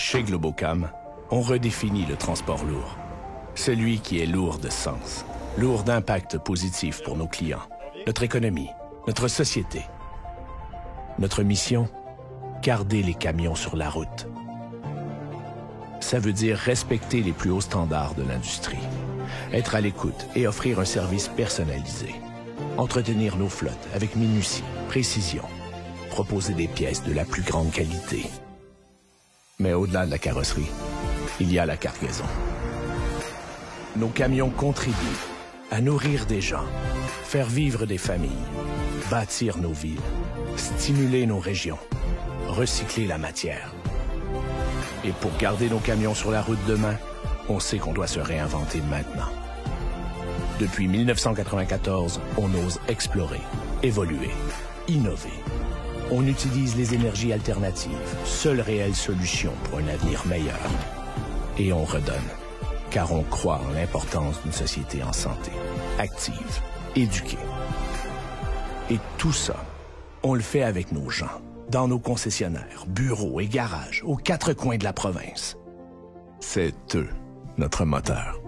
Chez Globocam, on redéfinit le transport lourd. Celui qui est lourd de sens, lourd d'impact positif pour nos clients, notre économie, notre société. Notre mission, garder les camions sur la route. Ça veut dire respecter les plus hauts standards de l'industrie, être à l'écoute et offrir un service personnalisé, entretenir nos flottes avec minutie, précision, proposer des pièces de la plus grande qualité. Mais au-delà de la carrosserie, il y a la cargaison. Nos camions contribuent à nourrir des gens, faire vivre des familles, bâtir nos villes, stimuler nos régions, recycler la matière. Et pour garder nos camions sur la route demain, on sait qu'on doit se réinventer maintenant. Depuis 1994, on ose explorer, évoluer, innover. On utilise les énergies alternatives, seule réelle solution pour un avenir meilleur. Et on redonne, car on croit en l'importance d'une société en santé, active, éduquée. Et tout ça, on le fait avec nos gens, dans nos concessionnaires, bureaux et garages, aux quatre coins de la province. C'est eux, notre moteur.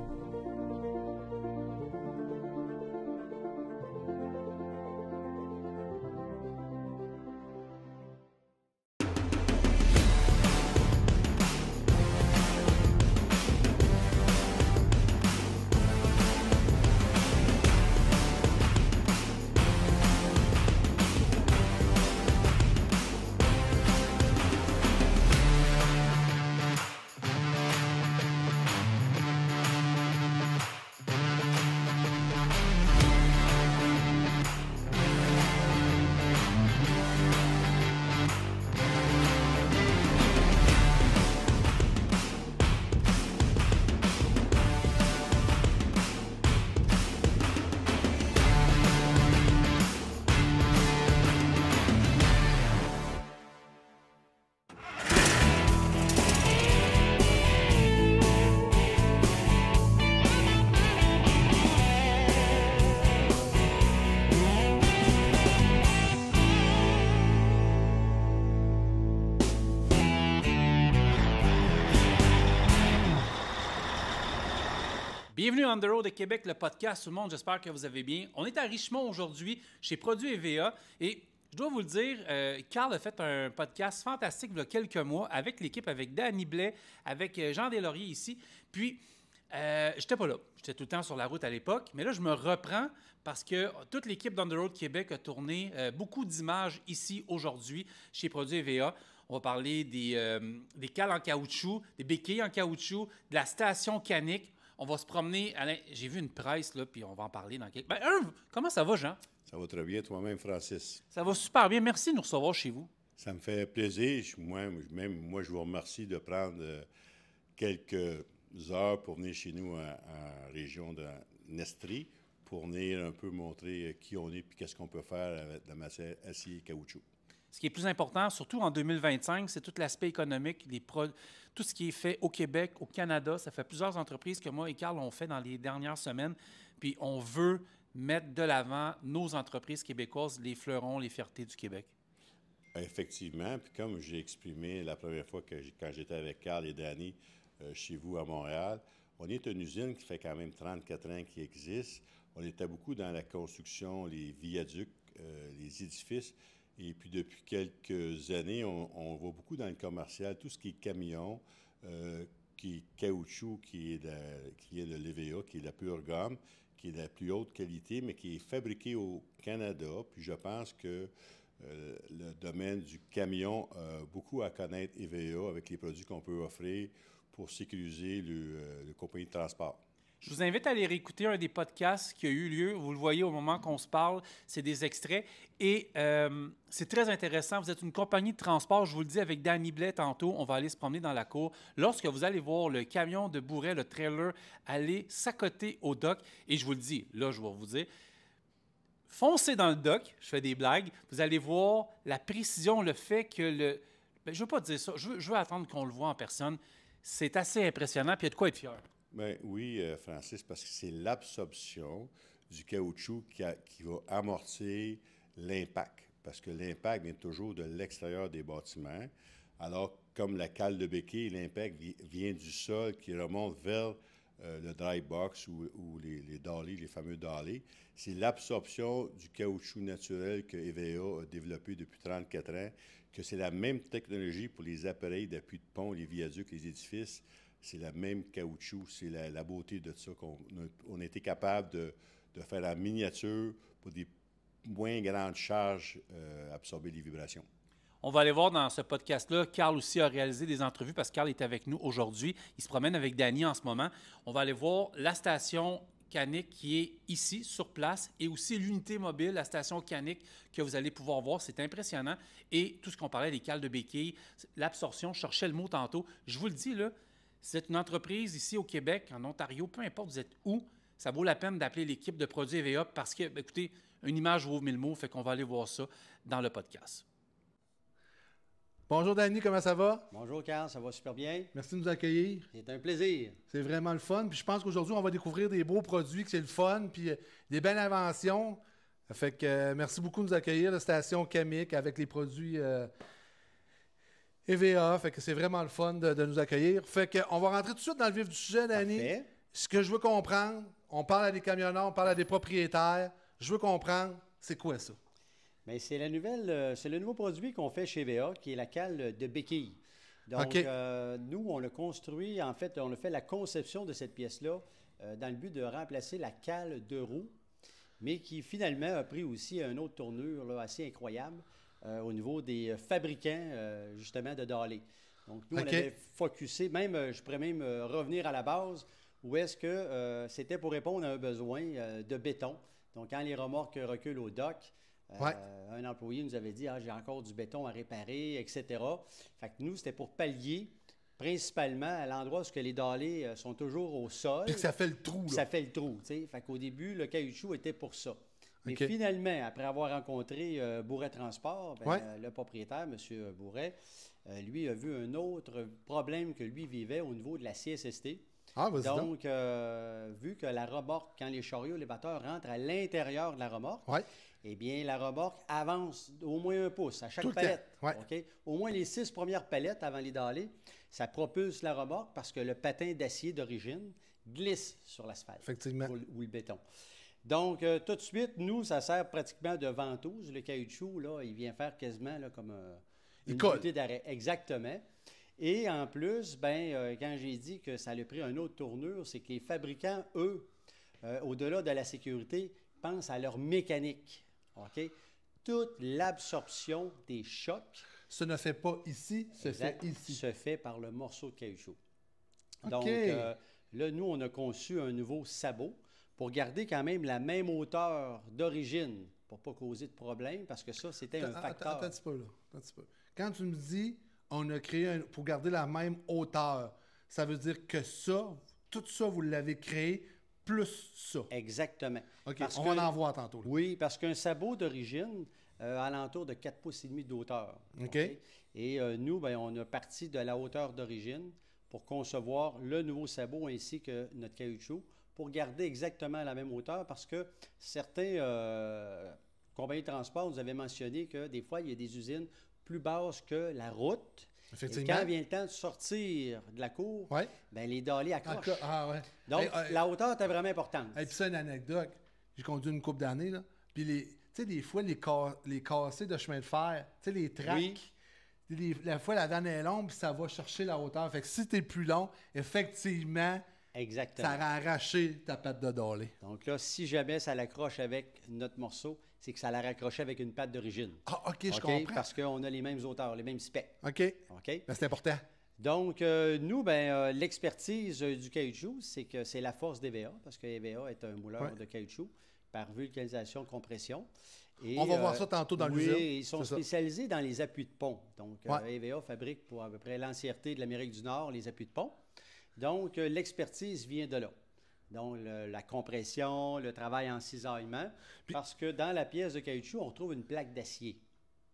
Bienvenue On The Road de Québec, le podcast. Tout le monde, j'espère que vous allez bien. On est à Richmond aujourd'hui, chez Produits EVA. Et je dois vous le dire, Carl a fait un podcast fantastique il y a quelques mois avec l'équipe, avec Danny Blais, avec Jean Deslauriers ici. Puis, j'étais pas là. J'étais tout le temps sur la route à l'époque. Mais là, je me reprends parce que toute l'équipe d'On The Road Québec a tourné beaucoup d'images ici aujourd'hui chez Produits EVA. On va parler des cales en caoutchouc, des béquilles en caoutchouc, de la station Canic. On va se promener. J'ai vu une presse, là, puis on va en parler dans quelques... comment ça va, Jean? Ça va très bien, toi-même, Francis. Ça va super bien. Merci de nous recevoir chez vous. Ça me fait plaisir. Moi, je vous remercie de prendre quelques heures pour venir chez nous en région de Nestrie pour venir un peu montrer qui on est et qu'est-ce qu'on peut faire avec la matière acier et caoutchouc. Ce qui est plus important, surtout en 2025, c'est tout l'aspect économique, tout ce qui est fait au Québec, au Canada. Ça fait plusieurs entreprises que moi et Carl ont fait dans les dernières semaines. Puis on veut mettre de l'avant nos entreprises québécoises, les fleurons, les fiertés du Québec. Effectivement. Puis comme j'ai exprimé la première fois quand j'étais avec Carl et Danny chez vous à Montréal, on est une usine qui fait quand même 34 ans qui existe. On était beaucoup dans la construction, les viaducs, les édifices. Et puis, depuis quelques années, on va beaucoup dans le commercial, tout ce qui est camion, qui est caoutchouc, qui est de l'EVA, qui est de la pure gomme, qui est de la plus haute qualité, mais qui est fabriqué au Canada. Puis, je pense que le domaine du camion a beaucoup à connaître EVA avec les produits qu'on peut offrir pour sécuriser le compagnie de transport. Je vous invite à aller réécouter un des podcasts qui a eu lieu. Vous le voyez au moment qu'on se parle, c'est des extraits. Et c'est très intéressant. Vous êtes une compagnie de transport, je vous le dis, avec Danny Blais tantôt. On va aller se promener dans la cour. Lorsque vous allez voir le camion de Bourret, le trailer, aller s'accoter au dock, et je vous le dis, là, je vais vous dire, foncez dans le dock, je fais des blagues, vous allez voir la précision, le fait que le... Bien, je ne veux pas dire ça, je veux attendre qu'on le voit en personne. C'est assez impressionnant, puis il y a de quoi être fier. Bien, oui, Francis, parce que c'est l'absorption du caoutchouc qui va amortir l'impact. Parce que l'impact vient toujours de l'extérieur des bâtiments, alors comme la cale de béquille, l'impact vient du sol qui remonte vers le dry box ou les dollies, les fameux dollies. C'est l'absorption du caoutchouc naturel que EVA a développé depuis 34 ans, que c'est la même technologie pour les appareils d'appui de pont, les viaducs, les édifices. C'est la même caoutchouc, c'est la beauté de ça qu'on a été capable de faire en miniature pour des moins grandes charges, absorber les vibrations. On va aller voir dans ce podcast-là. Carl aussi a réalisé des entrevues parce que Carl est avec nous aujourd'hui. Il se promène avec Danny en ce moment. On va aller voir la station Canic qui est ici, sur place, et aussi l'unité mobile, la station Canic que vous allez pouvoir voir. C'est impressionnant. Et tout ce qu'on parlait des cales de béquilles, l'absorption, je cherchais le mot tantôt. Je vous le dis, là, c'est une entreprise ici au Québec, en Ontario, peu importe vous êtes où, ça vaut la peine d'appeler l'équipe de produits EVA parce que, écoutez, une image vaut 1000 mots, fait qu'on va aller voir ça dans le podcast. Bonjour Danny, comment ça va? Bonjour Carl, ça va super bien. Merci de nous accueillir. C'est un plaisir. C'est vraiment le fun. Puis je pense qu'aujourd'hui, on va découvrir des beaux produits, que c'est le fun, puis des belles inventions. Fait que merci beaucoup de nous accueillir, la station Canic avec les produits EVA. Fait que c'est vraiment le fun de nous accueillir. Fait qu'on va rentrer tout de suite dans le vif du sujet, Danny. Parfait. Ce que je veux comprendre, on parle à des camionneurs, on parle à des propriétaires. Je veux comprendre, c'est quoi ça? Bien, c'est le nouveau produit qu'on fait chez EVA, qui est la cale de béquille. Donc, OK. Nous, on l'a construit, en fait, on a fait la conception de cette pièce-là dans le but de remplacer la cale de roue, mais qui finalement a pris aussi une autre tournure là, assez incroyable au niveau des fabricants, justement, de dolly. Donc, nous, OK. on avait focusé, même, je pourrais même revenir à la base, où est-ce que c'était pour répondre à un besoin de béton. Donc, quand les remorques reculent au dock, Ouais. un employé nous avait dit « Ah, j'ai encore du béton à réparer, etc. » Fait que nous, c'était pour pallier principalement à l'endroit où les dallés sont toujours au sol. Puis que ça fait le trou, Puis là. ça fait le trou, tu sais. Fait qu'au début, le caoutchouc était pour ça. Mais OK. finalement, après avoir rencontré Bourret Transport, ben, Ouais. le propriétaire, M. Bourret, lui a vu un autre problème que lui vivait au niveau de la CSST. Ah, vas-y donc. Donc, vu que la remorque, quand les chariots élévateurs rentrent à l'intérieur de la remorque, Ouais. eh bien, la remorque avance au moins 1 pouce à chaque Tout le palette. temps, ouais. OK? Au moins les 6 premières palettes avant les dallés, ça propulse la remorque parce que le patin d'acier d'origine glisse sur l'asphalte Effectivement. ou le béton. Donc, tout de suite, nous, ça sert pratiquement de ventouse. Le caoutchouc, là, il vient faire quasiment là, comme Il une colle. unité d'arrêt. Exactement. Et en plus, quand j'ai dit que ça a pris une autre tournure, c'est que les fabricants, eux, au-delà de la sécurité, pensent à leur mécanique. OK? Toute l'absorption des chocs Ça ne fait pas ici, se exact, fait ici. se fait par le morceau de caoutchouc. OK. Donc, là, nous, on a conçu un nouveau sabot pour garder quand même la même hauteur d'origine pour ne pas causer de problème, parce que ça, c'était un facteur. Attends un petit peu, là. Attends un petit peu. Quand tu me dis, on a créé pour garder la même hauteur, ça veut dire que ça, tout ça, vous l'avez créé plus ça. Exactement. OK, Parce on que- va en voir tantôt, là. Oui, parce qu'un sabot d'origine, alentour de 4 pouces et demi de hauteur. OK. Et nous, ben, on a parti de la hauteur d'origine pour concevoir le nouveau sabot ainsi que notre caoutchouc pour garder exactement la même hauteur parce que certains compagnies de transport nous avaient mentionné que des fois, il y a des usines plus basses que la route. Et Effectivement. quand vient le temps de sortir de la cour, Ouais. ben, les dallés accrochent. Ah ouais. Donc, Hey, la hauteur était vraiment importante. Et puis ça, une anecdote. J'ai conduit une couple d'années, là. Puis tu sais, des fois, les cassés de chemin de fer, tu sais, les tracks, Oui. la fois, la vanne est longue, puis ça va chercher la hauteur. Fait que si t'es plus long, effectivement, Exactement. ça aurait arraché ta patte de dolly. Donc là, si jamais ça l'accroche avec notre morceau, c'est que ça l'a raccroché avec une patte d'origine. Ah, OK, je OK? comprends. Parce qu'on a les mêmes hauteurs, les mêmes specs. OK. OK? Ben, c'est important. Donc, nous, l'expertise du caoutchouc, c'est que c'est la force d'EVA, parce que EVA est un mouleur Ouais. de caoutchouc par vulcanisation, compression. Et, On va voir ça tantôt dans l'usine. Oui, ils sont C'est ça. spécialisés dans les appuis de pont. Donc, Ouais. EVA fabrique pour à peu près l'entièreté de l'Amérique du Nord les appuis de pont. Donc, l'expertise vient de là. Donc, la compression, le travail en cisaillement, parce que dans la pièce de caoutchouc, on trouve une plaque d'acier.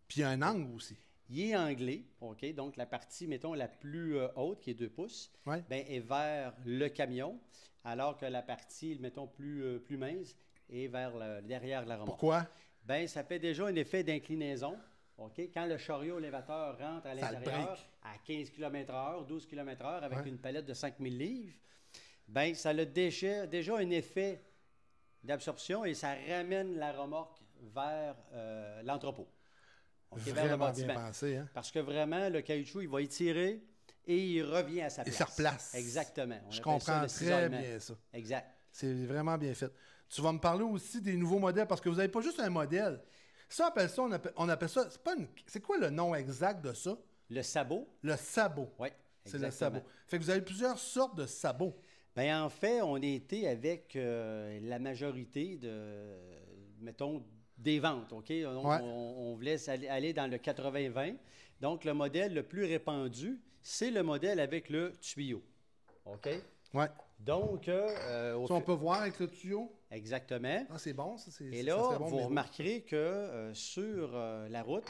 Puis il y a un angle aussi. Il est anglais, OK? Donc, la partie, mettons, la plus haute, qui est 2 pouces, Ouais. ben, est vers le camion, alors que la partie, mettons, plus mince est vers derrière la remorque. Pourquoi? Bien, ça fait déjà un effet d'inclinaison OK? Quand le chariot élévateur rentre à Ça le l'intérieur break. à 15 km/h, 12 km/h avec Ouais. une palette de 5000 livres, bien, ça a déjà un effet d'absorption et ça ramène la remorque vers l'entrepôt. OK, vers le Vraiment bien bâtiment. pensé, hein? Parce que vraiment, le caoutchouc, il va étirer et il revient à sa Il place. se replace. Exactement. On Je appelle ça comprends le très cisaillement. bien ça. Exact. C'est vraiment bien fait. Tu vas me parler aussi des nouveaux modèles, parce que vous n'avez pas juste un modèle. Ça, on appelle ça... C'est quoi le nom exact de ça? Le sabot, Le sabot. oui. C'est le sabot. Fait que vous avez plusieurs sortes de sabots. Bien, en fait, on était avec la majorité mettons, des ventes, OK? Donc, Ouais. on voulait aller dans le 80-20. Donc, le modèle le plus répandu, c'est le modèle avec le tuyau, OK? Ouais. Donc, Ça, on peut voir avec le tuyau. exactement. Ah, c'est bon, ça. Et ça là, serait bon, vous mais- remarquerez que sur la route,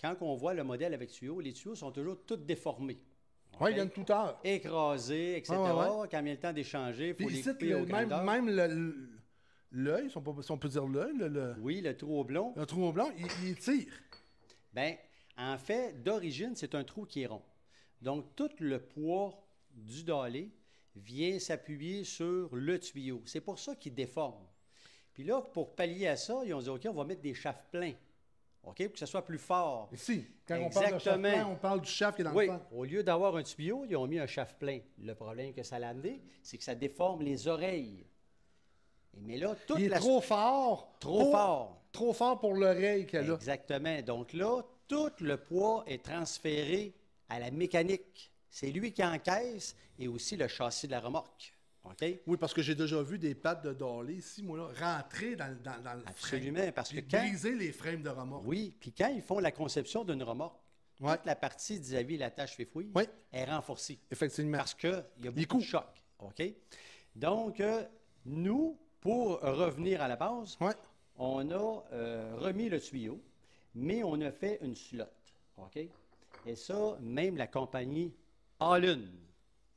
quand on voit le modèle avec tuyau, les tuyaux sont toujours tous déformés. Oui, OK? il y a une touteur. Écrasés, etc. Ouais, ouais. Quand vient le temps d'échanger, il Puis faut les ici, couper au grandeur. même l'œil, si on peut dire l'œil, Oui, le trou au blond. le trou au blanc, il tire. Bien, en fait, d'origine, c'est un trou qui est rond. Donc, tout le poids du dallé vient s'appuyer sur le tuyau. C'est pour ça qu'il déforme. Puis là, pour pallier à ça, ils ont dit, OK, on va mettre des shafts pleins. OK, pour que ce soit plus fort. Ici, quand on parle de shaft Exactement. plein, on parle du shaft qui est dans Oui, le fond. au lieu d'avoir un tuyau, ils ont mis un shaft plein. Le problème que ça l'a amené, c'est que ça déforme les oreilles. Mais là, toute Il est la... trop fort. Trop fort. Trop fort pour l'oreille qu'elle a. Exactement. Donc là, tout le poids est transféré à la mécanique. C'est lui qui encaisse et aussi le châssis de la remorque. OK? Oui, parce que j'ai déjà vu des pattes de Dolly ici, moi, là, rentrer dans le frame. Absolument. Parce que Puis quand... briser les frames de remorque. Oui, puis quand ils font la conception d'une remorque, Ouais. toute la partie vis-à-vis la tâche fouille Oui. est renforcée. Effectivement. Parce qu'il y a Les beaucoup de coups. choc. OK? Donc, nous, pour revenir à la base, Ouais. on a remis le tuyau, mais on a fait une slot. OK? Et ça, même la compagnie Allun,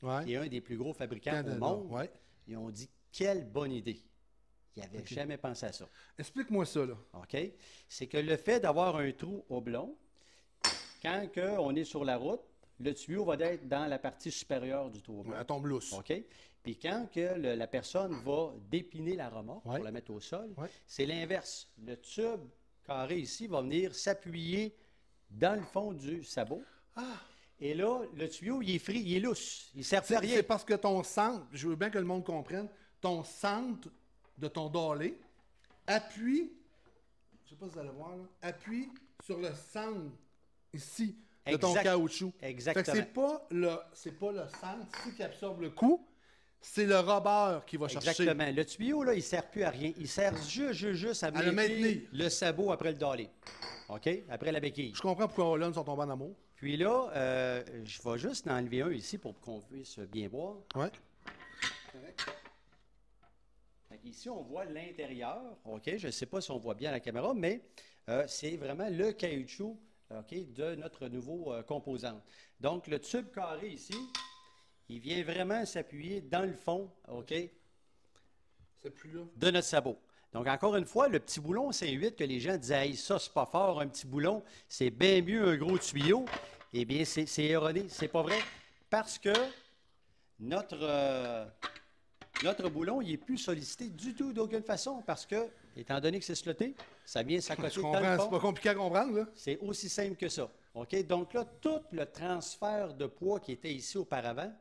Ouais. qui est un des plus gros fabricants Canada, au monde, ouais. ils ont dit quelle bonne idée. Ils n'avaient jamais pensé à ça. Explique-moi ça, là. OK? C'est que le fait d'avoir un trou oblong, quand on est sur la route, le tuyau va être dans la partie supérieure du trou oblong. Elle tombe lousse. OK? Puis quand la personne va dépiner la remorque Ouais. pour la mettre au sol, Ouais. c'est l'inverse. Le tube carré ici va venir s'appuyer dans le fond du sabot. Et là, le tuyau, il est free, il est lousse. Il ne sert plus à rien. C'est parce que ton centre, je veux bien que le monde comprenne, ton centre de ton dolly appuie, je sais pas si vous allez voir, là, appuie sur le centre ici de ton Exact. caoutchouc. Exactement. Fait que c'est pas le centre ici qui absorbe le coup, c'est le rubber qui va chercher. Exactement. Le tuyau, là, il ne sert plus à rien. Il sert juste à le maintenir maintenir. le sabot après le dallé. OK? Après la béquille. Je comprends pourquoi Holland sont tombés en amour. Puis là, je vais juste en enlever un ici pour qu'on puisse bien voir. Ouais. Ici, on voit l'intérieur. OK? Je ne sais pas si on voit bien à la caméra, mais c'est vraiment le caoutchouc, OK, de notre nouveau composant. Donc, le tube carré ici, il vient vraiment s'appuyer dans le fond, OK, C'est plus là. de notre sabot. Donc, encore une fois, le petit boulon 5-8 que les gens disaient, hey, ça, c'est pas fort, un petit boulon, c'est bien mieux un gros tuyau. Eh bien, c'est erroné, c'est pas vrai. Parce que notre boulon, il n'est plus sollicité du tout d'aucune façon. Parce que, étant donné que c'est sloté, ça vient Je s'accoter dans comprends, le c'est fond. pas compliqué à comprendre, là. C'est aussi simple que ça. OK? Donc là, tout le transfert de poids qui était ici auparavant,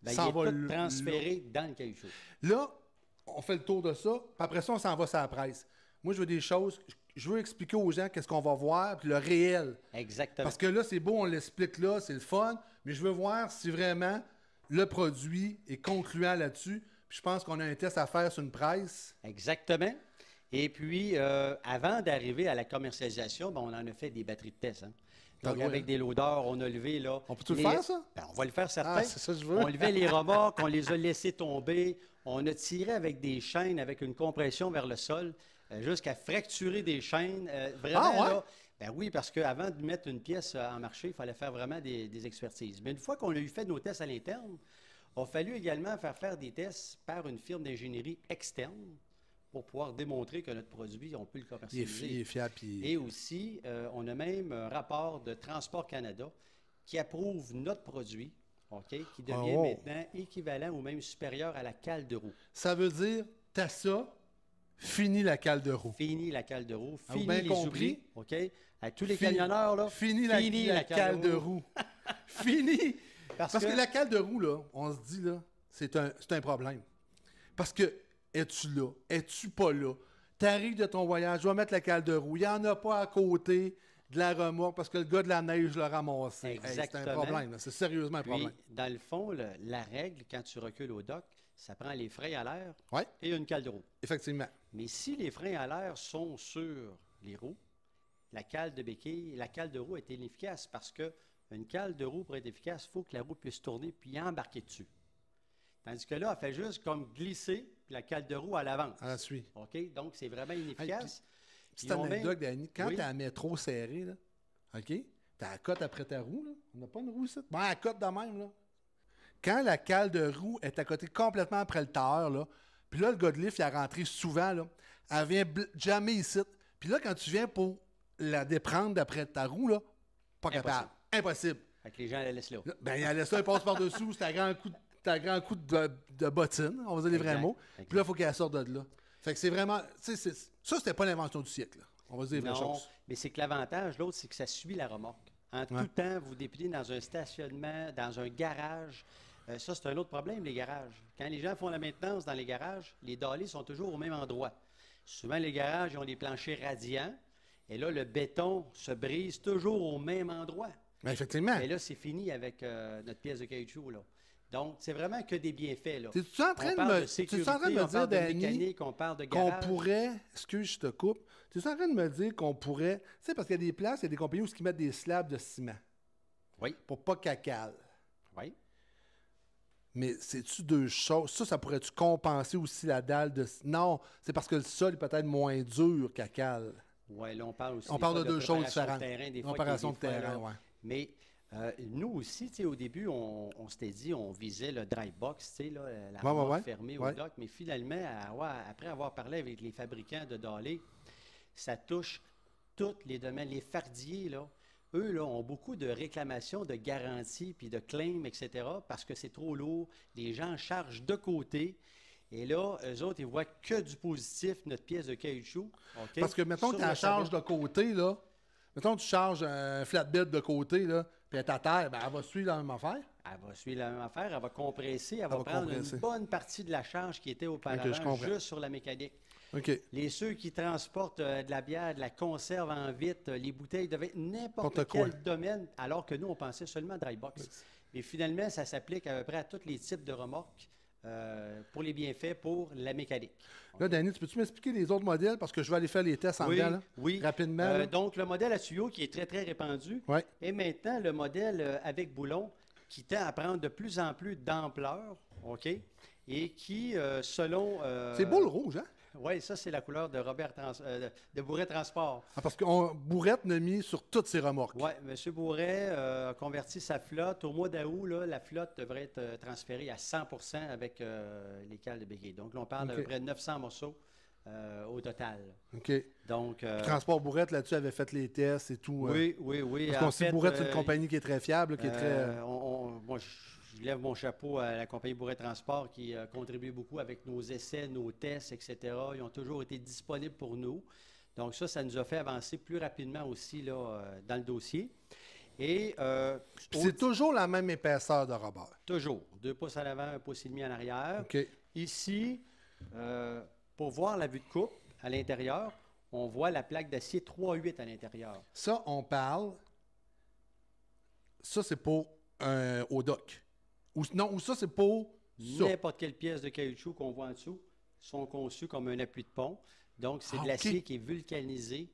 ben, il Ça est va tout transféré dans le caoutchouc. Là, on fait le tour de ça, puis après ça, on s'en va sur la presse. Moi, je veux des choses, je veux expliquer aux gens qu'est-ce qu'on va voir, puis le réel. Exactement. Parce que là, c'est beau, on l'explique là, c'est le fun, mais je veux voir si vraiment le produit est concluant là-dessus. Puis je pense qu'on a un test à faire sur une presse. Exactement. Et puis, avant d'arriver à la commercialisation, ben, on en a fait des batteries de test. Hein. Donc, oui, avec hein? des loaders, on a levé là. On peut-tu le faire, ça? Ben, on va le faire, certain. Ah, c'est ça que je veux. On levait les remorques, on les a laissés tomber. On a tiré avec des chaînes, avec une compression vers le sol, jusqu'à fracturer des chaînes. Vraiment, Ah, ouais? là. Ben oui, parce qu'avant de mettre une pièce en marché, il fallait faire vraiment des expertises. Mais une fois qu'on a eu fait nos tests à l'interne, il a fallu également faire des tests par une firme d'ingénierie externe pour pouvoir démontrer que notre produit, on peut le commercialiser. Il est fiable. Puis... Et aussi, on a même un rapport de Transport Canada qui approuve notre produit, OK, qui devient maintenant équivalent ou même supérieur à la cale de roue. Ça veut dire, t'as ça, fini la cale de roue. Fini la cale de roue, fini bien les compris? oublis, OK? À tous les camionneurs, là, Fini la cale de roue. Fini! Parce que la cale de roue, là, on se dit, là, c'est un problème. Parce que, es-tu là? Es-tu pas là? T'arrives de ton voyage, je vais mettre la cale de roue. Il n'y en a pas à côté de la remorque parce que le gars de la neige l'a ramassé. Exactement. C'est un problème. C'est sérieusement un problème. Puis, dans le fond, la règle, quand tu recules au dock, ça prend les freins à l'air Ouais, et une cale de roue. effectivement. Mais si les freins à l'air sont sur les roues, la cale de béquille, la cale de roue est inefficace parce que une cale de roue, pour être efficace, il faut que la roue puisse tourner puis embarquer dessus. Tandis que là, elle fait juste comme glisser, puis la cale de roue, elle avance. Elle suit. OK? Donc, c'est vraiment inefficace. Petite anecdote, Danny. Quand tu as la métro serrée, là, OK? Tu as la cote après ta roue, là. On n'a pas une roue ici. Bon, la cote de même, là. Quand la cale de roue est à côté complètement après le tailleur, là, puis là, le gars de lift, il a rentré souvent, là, elle vient jamais ici. Puis là, quand tu viens pour la déprendre d'après ta roue, là, pas capable. Impossible. Fait que les gens la laissent là. Ben, il laisse ça, il passe par-dessous, c'est un grand coup de bottine, on va dire les vrais mots. Puis là, il faut qu'elle sorte de là. Fait que c'est vraiment. Ça, c'était pas l'invention du siècle, là. On va dire les vraies choses. Mais c'est que l'avantage, l'autre, c'est que ça suit la remorque. En tout temps, vous dépilez dans un stationnement, dans un garage. Ça, c'est un autre problème, les garages. Quand les gens font la maintenance dans les garages, les dallés sont toujours au même endroit. Souvent, les garages, ils ont des planchers radiants. Et là, le béton se brise toujours au même endroit. Ben, effectivement. Et là, c'est fini avec notre pièce de caoutchouc, là. Donc, c'est vraiment que des bienfaits, là. Tu es en train de me dire, Danny, on parle de qu'on garage. pourrait, excuse, je te coupe, tu es en train de me dire qu'on pourrait, tu sais, parce qu'il y a des places, il y a des compagnies où ils mettent des slabs de ciment. Oui. Pour pas qu'elle cale. Oui. Mais c'est-tu deux choses? Ça pourrait-tu compenser aussi la dalle de... Non, c'est parce que le sol est peut-être moins dur qu'elle cale. Oui, là, on parle aussi on parle de deux choses préparation différentes. de terrain, des fois, Préparation de terrain, oui. Mais nous aussi, tu sais, au début, on s'était dit, on visait le dry box, tu sais, là, la remorque fermée au dock. Mais finalement, après avoir parlé avec les fabricants de dallés, ça touche tous les domaines. Les fardiers, là, eux, là, ont beaucoup de réclamations, de garanties, puis de claims, etc., parce que c'est trop lourd. Les gens chargent de côté. Et là, eux autres, ils voient que du positif, notre pièce de caoutchouc. Okay? Parce que, mettons que tu la charges de côté, là. Mettons que tu charges un flatbed de côté, là, puis elle est à terre, ben, elle va suivre la même affaire. Elle va suivre la même affaire, elle va compresser, elle va prendre une bonne partie de la charge qui était auparavant juste sur la mécanique. Okay. Ceux qui transportent de la bière, de la conserve en vitre, les bouteilles devaient être n'importe quel domaine, alors que nous, on pensait seulement dry box. Mais finalement, ça s'applique à peu près à tous les types de remorques pour les bienfaits pour la mécanique. Là, Danny, tu peux-tu m'expliquer les autres modèles? Parce que je vais aller faire les tests en dedans, là, rapidement. Donc, le modèle à tuyau qui est très, très répandu. Et maintenant, le modèle avec boulon qui tend à prendre de plus en plus d'ampleur, OK? Et qui, selon... c'est beau le rouge, hein? Oui, ça, c'est la couleur de de Bourret Transport. Ah, parce que Bourrette l'a mis sur toutes ses remorques. Oui, M. Bourret a converti sa flotte. Au mois d'août, la flotte devrait être transférée à 100 % avec les cales de béquille. Donc, là, on parle d'à peu près 900 morceaux au total. OK. Donc, Transport Bourrette, là-dessus, avait fait les tests et tout. Oui. Parce qu'on sait Bourrette, c'est une compagnie qui est très fiable, qui est très... Moi, je lève mon chapeau à la compagnie Bourret Transport qui a contribué beaucoup avec nos essais, nos tests, etc. Ils ont toujours été disponibles pour nous. Donc ça nous a fait avancer plus rapidement aussi là, dans le dossier. Et c'est toujours la même épaisseur de rebord. Toujours. 2 pouces à l'avant, 1,5 pouce en arrière. OK. Ici, pour voir la vue de coupe à l'intérieur, on voit la plaque d'acier 3,8 à l'intérieur. Ça, on parle... Ça, c'est pour au dock. Ou ça, c'est pour ça. N'importe quelle pièce de caoutchouc qu'on voit en dessous sont conçues comme un appui de pont. Donc, c'est de l'acier qui est vulcanisé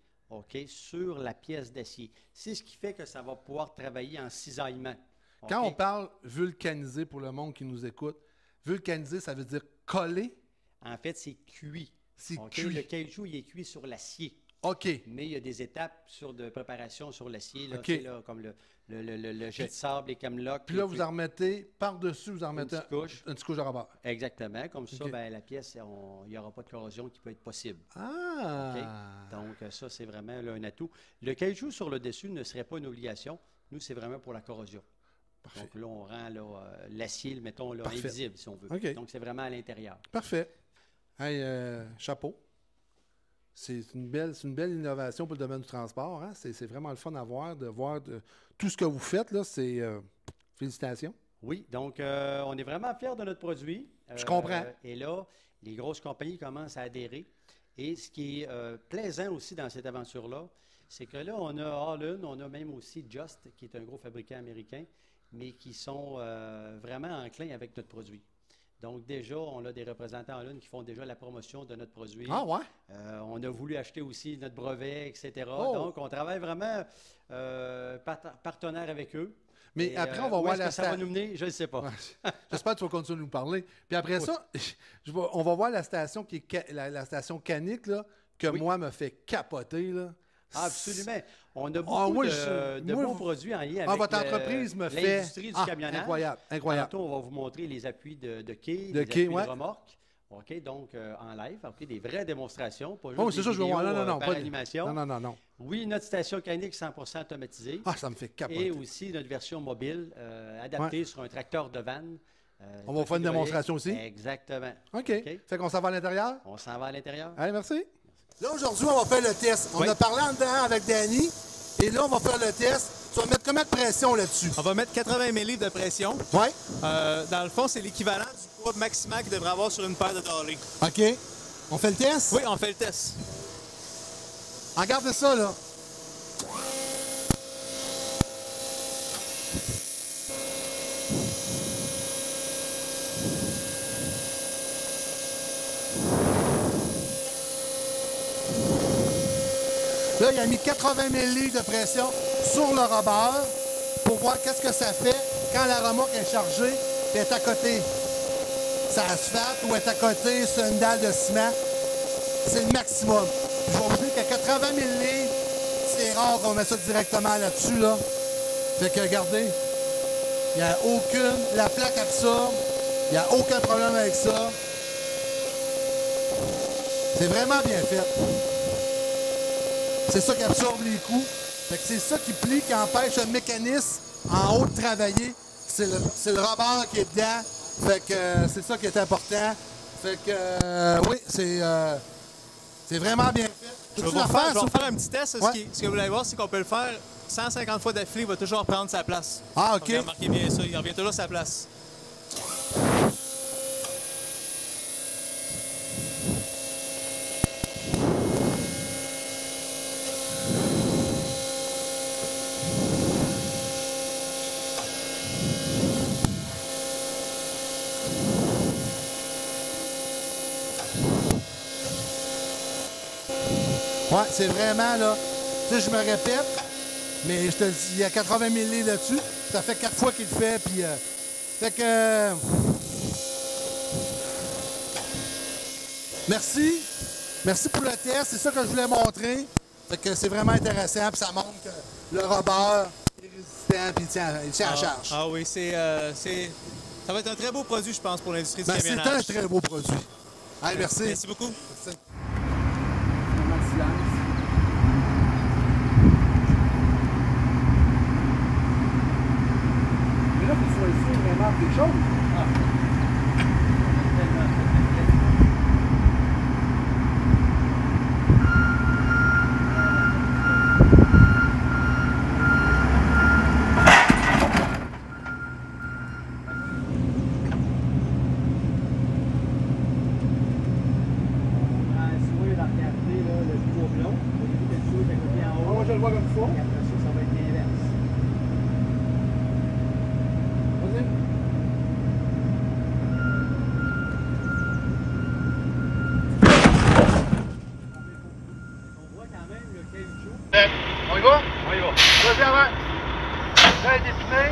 sur la pièce d'acier. C'est ce qui fait que ça va pouvoir travailler en cisaillement. Quand on parle vulcanisé, pour le monde qui nous écoute, vulcanisé, ça veut dire collé? En fait, c'est cuit. C'est cuit. Le caoutchouc, il est cuit sur l'acier. OK. Mais il y a des étapes de préparation sur l'acier, là, OK. tu sais, là, comme le jet de sable, les camelocks. Puis là, vous en remettez par-dessus, vous en remettez petite couche. une petite couche de rubber. Exactement. Comme ça, OK. ben, la pièce, il n'y aura pas de corrosion qui peut être possible. Ah! OK? Donc, ça, c'est vraiment là, un atout. Le caoutchouc sur le dessus ne serait pas une obligation. Nous, c'est vraiment pour la corrosion. Parfait. Donc, là, on rend l'acier, mettons, là, Parfait. invisible, si on veut. OK. Donc, c'est vraiment à l'intérieur. Parfait. Hey, chapeau. C'est une belle innovation pour le domaine du transport. Hein? C'est vraiment le fun à voir, de voir tout ce que vous faites. Là, c'est félicitations. Oui, donc on est vraiment fiers de notre produit. Je comprends. Et là, les grosses compagnies commencent à adhérer. Et ce qui est plaisant aussi dans cette aventure-là, c'est que là, on a All-In, on a même aussi Just, qui est un gros fabricant américain, mais qui sont vraiment enclins avec notre produit. Donc déjà, on a des représentants All-In qui font déjà la promotion de notre produit. Ah ouais? On a voulu acheter aussi notre brevet, etc. Oh! Donc, on travaille vraiment partenaire avec eux. Mais Et, après, on va où voir est-ce la que ça va nous mener, je ne sais pas. J'espère que tu vas continuer à nous parler. Puis après ça, on va voir la station qui est la station Canic, là, que Oui. moi me fait capoter. Là. Ah, absolument. On a Ah, beaucoup moi, de moi, beaux produits en lien Ah, avec votre entreprise me fait... l'industrie du camionnage. Incroyable, incroyable. Tantôt, on va vous montrer les appuis de quai, De les quai, appuis ouais. de remorque. OK, donc en live, OK, des vraies démonstrations, pas juste Oh, c'est des ça, je veux voir. vidéos, Non, par pas de- animation. Non. Oui, notre station Canic 100% automatisée. Ah, ça me fait capoter. Et aussi notre version mobile adaptée sur un tracteur de vanne. On va faire une démonstration aussi? Exactement. OK. OK. Fait qu'on s'en va à l'intérieur? On s'en va à l'intérieur. Allez, merci. Là, aujourd'hui, on va faire le test. On a parlé en dedans avec Danny. Et là, on va faire le test. Tu vas mettre combien de pression là-dessus? On va mettre 80 ml de pression. Oui. Dans le fond, c'est l'équivalent du poids maximal qu'il devrait avoir sur une paire de dollies. OK. On fait le test? Oui, on fait le test. Regardez ça, là. Là, il a mis 80 ml de pression sur le rebord pour voir qu'est-ce que ça fait quand la remorque est chargée et est à côté. Ça asphalte ou est à côté sur une dalle de ciment. C'est le maximum. Je vais vous dire qu'à 80 ml, c'est rare qu'on mette ça directement là-dessus, là. Fait que regardez, il n'y a aucune... La plaque absorbe, il n'y a aucun problème avec ça. C'est vraiment bien fait. C'est ça qui absorbe les coups. Fait que c'est ça qui plie, qui empêche le mécanisme en haut de travailler. C'est le rebord qui est dedans. Fait que c'est ça qui est important. Fait que oui, c'est vraiment bien fait. Je vais Peux-tu vous la faire, je vais s'il faire un petit test. Ouais. Ce que vous allez voir, c'est qu'on peut le faire 150 fois d'affilée. Il va toujours prendre sa place. Ah, Donc, OK. remarquez bien ça. Il revient toujours à sa place. Ouais, c'est vraiment, là, tu sais, je me répète, mais je te le dis, il y a 80 ml là-dessus. Ça fait 4 fois qu'il le fait, puis... fait que... merci. Merci pour le test. C'est ça que je voulais montrer. Fait que c'est vraiment intéressant, puis ça montre que le rebord est résistant, puis il tient à charge. Ah oui, ça va être un très beau produit, je pense, pour l'industrie du Ben, c'est camionnage. un très beau produit. Allez, merci. Merci beaucoup. Merci. Mais là, il faut choisir vraiment des choses. Moi, je le vois comme il faut. Et après ça, ça va être l'inverse. Vas-y. On voit quand même le caoutchouc. On y va? On y va. Vas-y, avant. Là, est dessiné.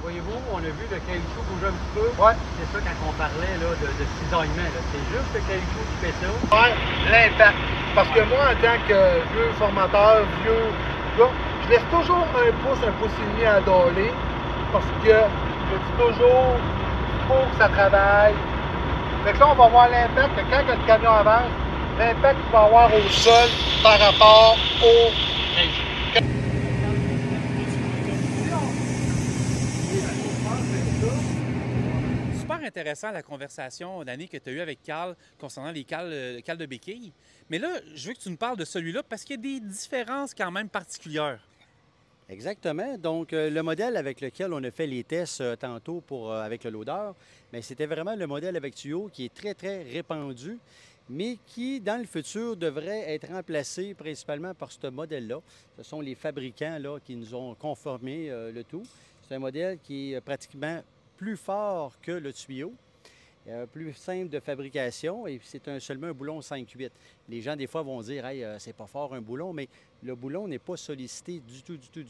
Voyez-vous, on a a vu le caoutchouc bouger un petit peu. Ouais. C'est ça quand on parlait là, de cisaillement. C'est juste le caoutchouc qui fait ça. Ouais, l'impact. Parce que moi, en tant que vieux formateur, vieux gars, je laisse toujours un pouce et demi à doler. Parce que je dis toujours, il faut que ça travaille. Fait que là, on va voir l'impact que quand le camion avance, l'impact qu'il va avoir au sol par rapport au caoutchouc. Super intéressant la conversation, Danny, que tu as eue avec Carl concernant les cales de béquilles. Mais là, je veux que tu nous parles de celui-là parce qu'il y a des différences quand même particulières. Exactement. Donc, le modèle avec lequel on a fait les tests tantôt avec le loader, bien, c'était vraiment le modèle avec tuyau qui est très, très répandu, mais qui, dans le futur, devrait être remplacé principalement par ce modèle-là. Ce sont les fabricants là, qui nous ont conformé le tout. C'est un modèle qui est pratiquement plus fort que le tuyau, plus simple de fabrication, et c'est seulement un boulon 5-8. Les gens, des fois, vont dire « Hey, c'est pas fort un boulon », mais le boulon n'est pas sollicité du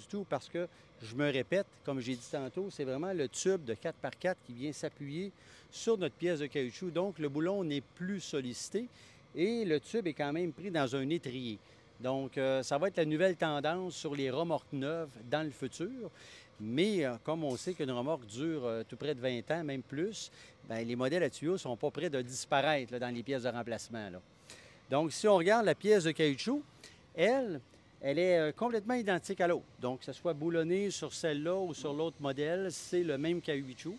tout, parce que, je me répète, comme j'ai dit tantôt, c'est vraiment le tube de 4x4 qui vient s'appuyer sur notre pièce de caoutchouc. Donc, le boulon n'est plus sollicité et le tube est quand même pris dans un étrier. Donc, ça va être la nouvelle tendance sur les remorques neuves dans le futur. Mais comme on sait qu'une remorque dure tout près de 20 ans, même plus, bien, les modèles à tuyaux ne sont pas près de disparaître là, dans les pièces de remplacement, là. Donc, si on regarde la pièce de caoutchouc, elle est complètement identique à l'autre. Donc, que ce soit boulonné sur celle-là ou sur l'autre modèle, c'est le même caoutchouc.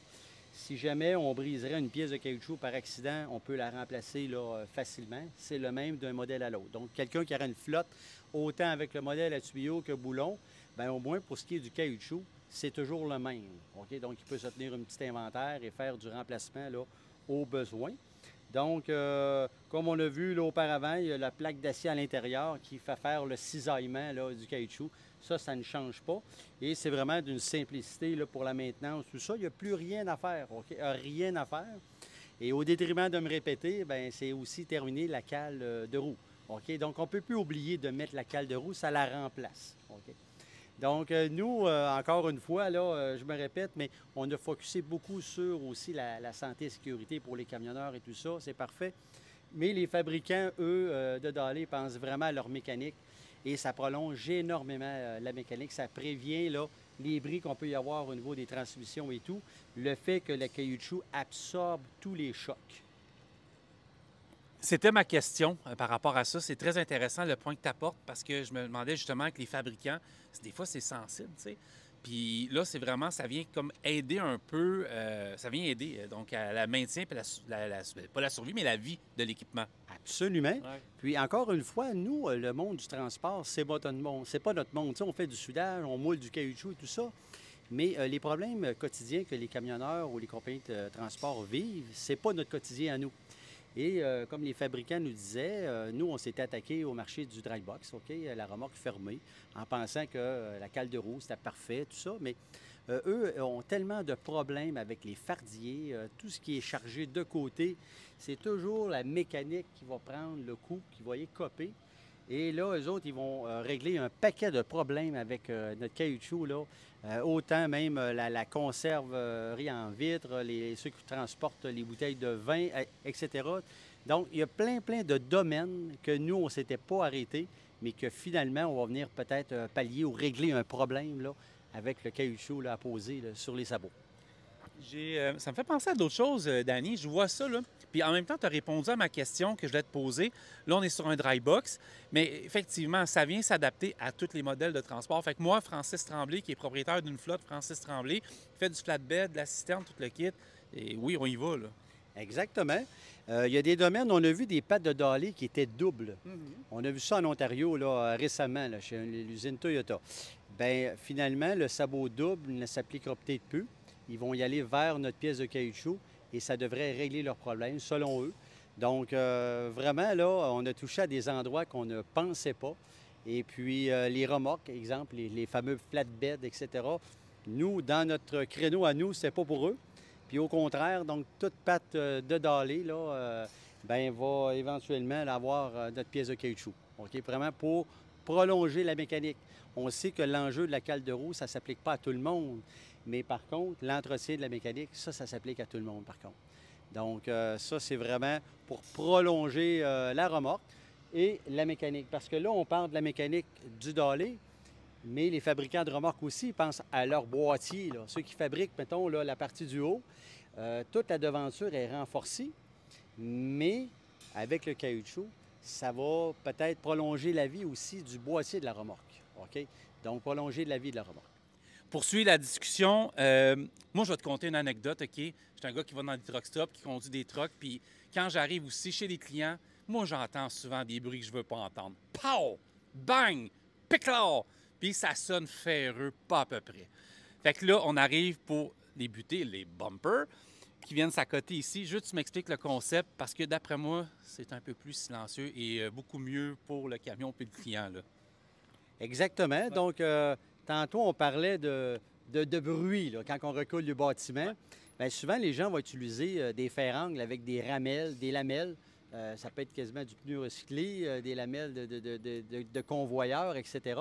Si jamais on briserait une pièce de caoutchouc par accident, on peut la remplacer là, facilement. C'est le même d'un modèle à l'autre. Donc, quelqu'un qui aurait une flotte, autant avec le modèle à tuyau que boulon, bien, au moins pour ce qui est du caoutchouc, c'est toujours le même. Okay? Donc, il peut se tenir un petit inventaire et faire du remplacement là, au besoin. Donc, comme on a vu là, auparavant, il y a la plaque d'acier à l'intérieur qui fait faire le cisaillement là, du caoutchouc. Ça ne change pas. Et c'est vraiment d'une simplicité là, pour la maintenance, tout ça. Il n'y a plus rien à faire. Okay? Rien à faire. Et au détriment de me répéter, bien, c'est aussi terminer la cale de roue. Okay? Donc, on ne peut plus oublier de mettre la cale de roue, ça la remplace. Okay? Donc, nous, encore une fois, là, je me répète, mais on a focusé beaucoup sur aussi la santé et sécurité pour les camionneurs et tout ça, c'est parfait. Mais les fabricants, eux, de Dowlais, pensent vraiment à leur mécanique et ça prolonge énormément la mécanique. Ça prévient là, les bris qu'on peut y avoir au niveau des transmissions et tout. Le fait que le caoutchouc absorbe tous les chocs. C'était ma question par rapport à ça. C'est très intéressant le point que tu apportes parce que je me demandais justement que les fabricants, des fois, c'est sensible, tu sais. Puis là, c'est vraiment, ça vient comme aider un peu, ça vient aider donc à la maintien, puis pas la survie, mais la vie de l'équipement. Absolument. Ouais. Puis encore une fois, nous, le monde du transport, c'est pas notre monde. C'est pas notre monde. Tu sais, on fait du soudage, on moule du caoutchouc et tout ça. Mais les problèmes quotidiens que les camionneurs ou les compagnies de transport vivent, c'est pas notre quotidien à nous. Et comme les fabricants nous disaient, nous, on s'était attaqué au marché du dry box, OK, la remorque fermée, en pensant que la cale de roue, c'était parfait, tout ça. Mais eux ont tellement de problèmes avec les fardiers, tout ce qui est chargé de côté, c'est toujours la mécanique qui va prendre le coup, qui va écoper. Et là, eux autres, ils vont régler un paquet de problèmes avec notre caoutchouc, là. Autant même la conserverie en vitre, ceux qui transportent les bouteilles de vin, etc. Donc, il y a plein de domaines que nous, on ne s'était pas arrêtés, mais que finalement, on va venir peut-être pallier ou régler un problème là, avec le caoutchouc là, à poser là, sur les sabots. Ça me fait penser à d'autres choses, Danny. Je vois ça, là. Puis en même temps, tu as répondu à ma question que je voulais te poser. Là, on est sur un dry box, mais effectivement, ça vient s'adapter à tous les modèles de transport. Fait que moi, Francis Tremblay, qui est propriétaire d'une flotte, Francis Tremblay, fait du flatbed, de la citerne, tout le kit. Et oui, on y va, là. Exactement. Il y a des domaines, on a vu des pattes de Dowlais qui étaient doubles. On a vu ça en Ontario là, récemment, là, chez l'usine Toyota. Bien, finalement, le sabot double ne s'appliquera peut-être plus. Ils vont y aller vers notre pièce de caoutchouc et ça devrait régler leurs problèmes, selon eux. Donc, vraiment, là, on a touché à des endroits qu'on ne pensait pas. Et puis, les remorques, exemple, les fameux flatbeds, etc., nous, dans notre créneau à nous, c'est pas pour eux. Puis au contraire, donc, toute patte de Dowlais, là, bien, va éventuellement avoir notre pièce de caoutchouc. OK? Vraiment pour prolonger la mécanique. On sait que l'enjeu de la cale de roue, ça ne s'applique pas à tout le monde. Mais par contre, l'entretien de la mécanique, ça s'applique à tout le monde, par contre. Donc, ça, c'est vraiment pour prolonger la remorque et la mécanique. Parce que là, on parle de la mécanique du dolly, mais les fabricants de remorques aussi pensent à leur boîtier, là. Ceux qui fabriquent, mettons, là, la partie du haut, toute la devanture est renforcée, mais avec le caoutchouc, ça va peut-être prolonger la vie aussi du boîtier de la remorque. OK? Donc, prolonger la vie de la remorque. Poursuivre la discussion, moi, je vais te conter une anecdote, OK? Je suis un gars qui va dans des truck stops, qui conduit des trucks, puis quand j'arrive aussi chez les clients, moi, j'entends souvent des bruits que je veux pas entendre. Pow! Bang! Piclard! Puis ça sonne ferreux, pas à peu près. Fait que là, on arrive pour débuter les bumpers qui viennent s'accoter ici. Juste, tu m'expliques le concept, parce que d'après moi, c'est un peu plus silencieux et beaucoup mieux pour le camion puis le client, là. Exactement. Ouais. Donc, tantôt, on parlait de bruit là, quand on recule le bâtiment. Ouais. Bien, souvent, les gens vont utiliser des fer-angles avec des ramelles, des lamelles. Ça peut être quasiment du pneu recyclé, des lamelles de convoyeurs, etc.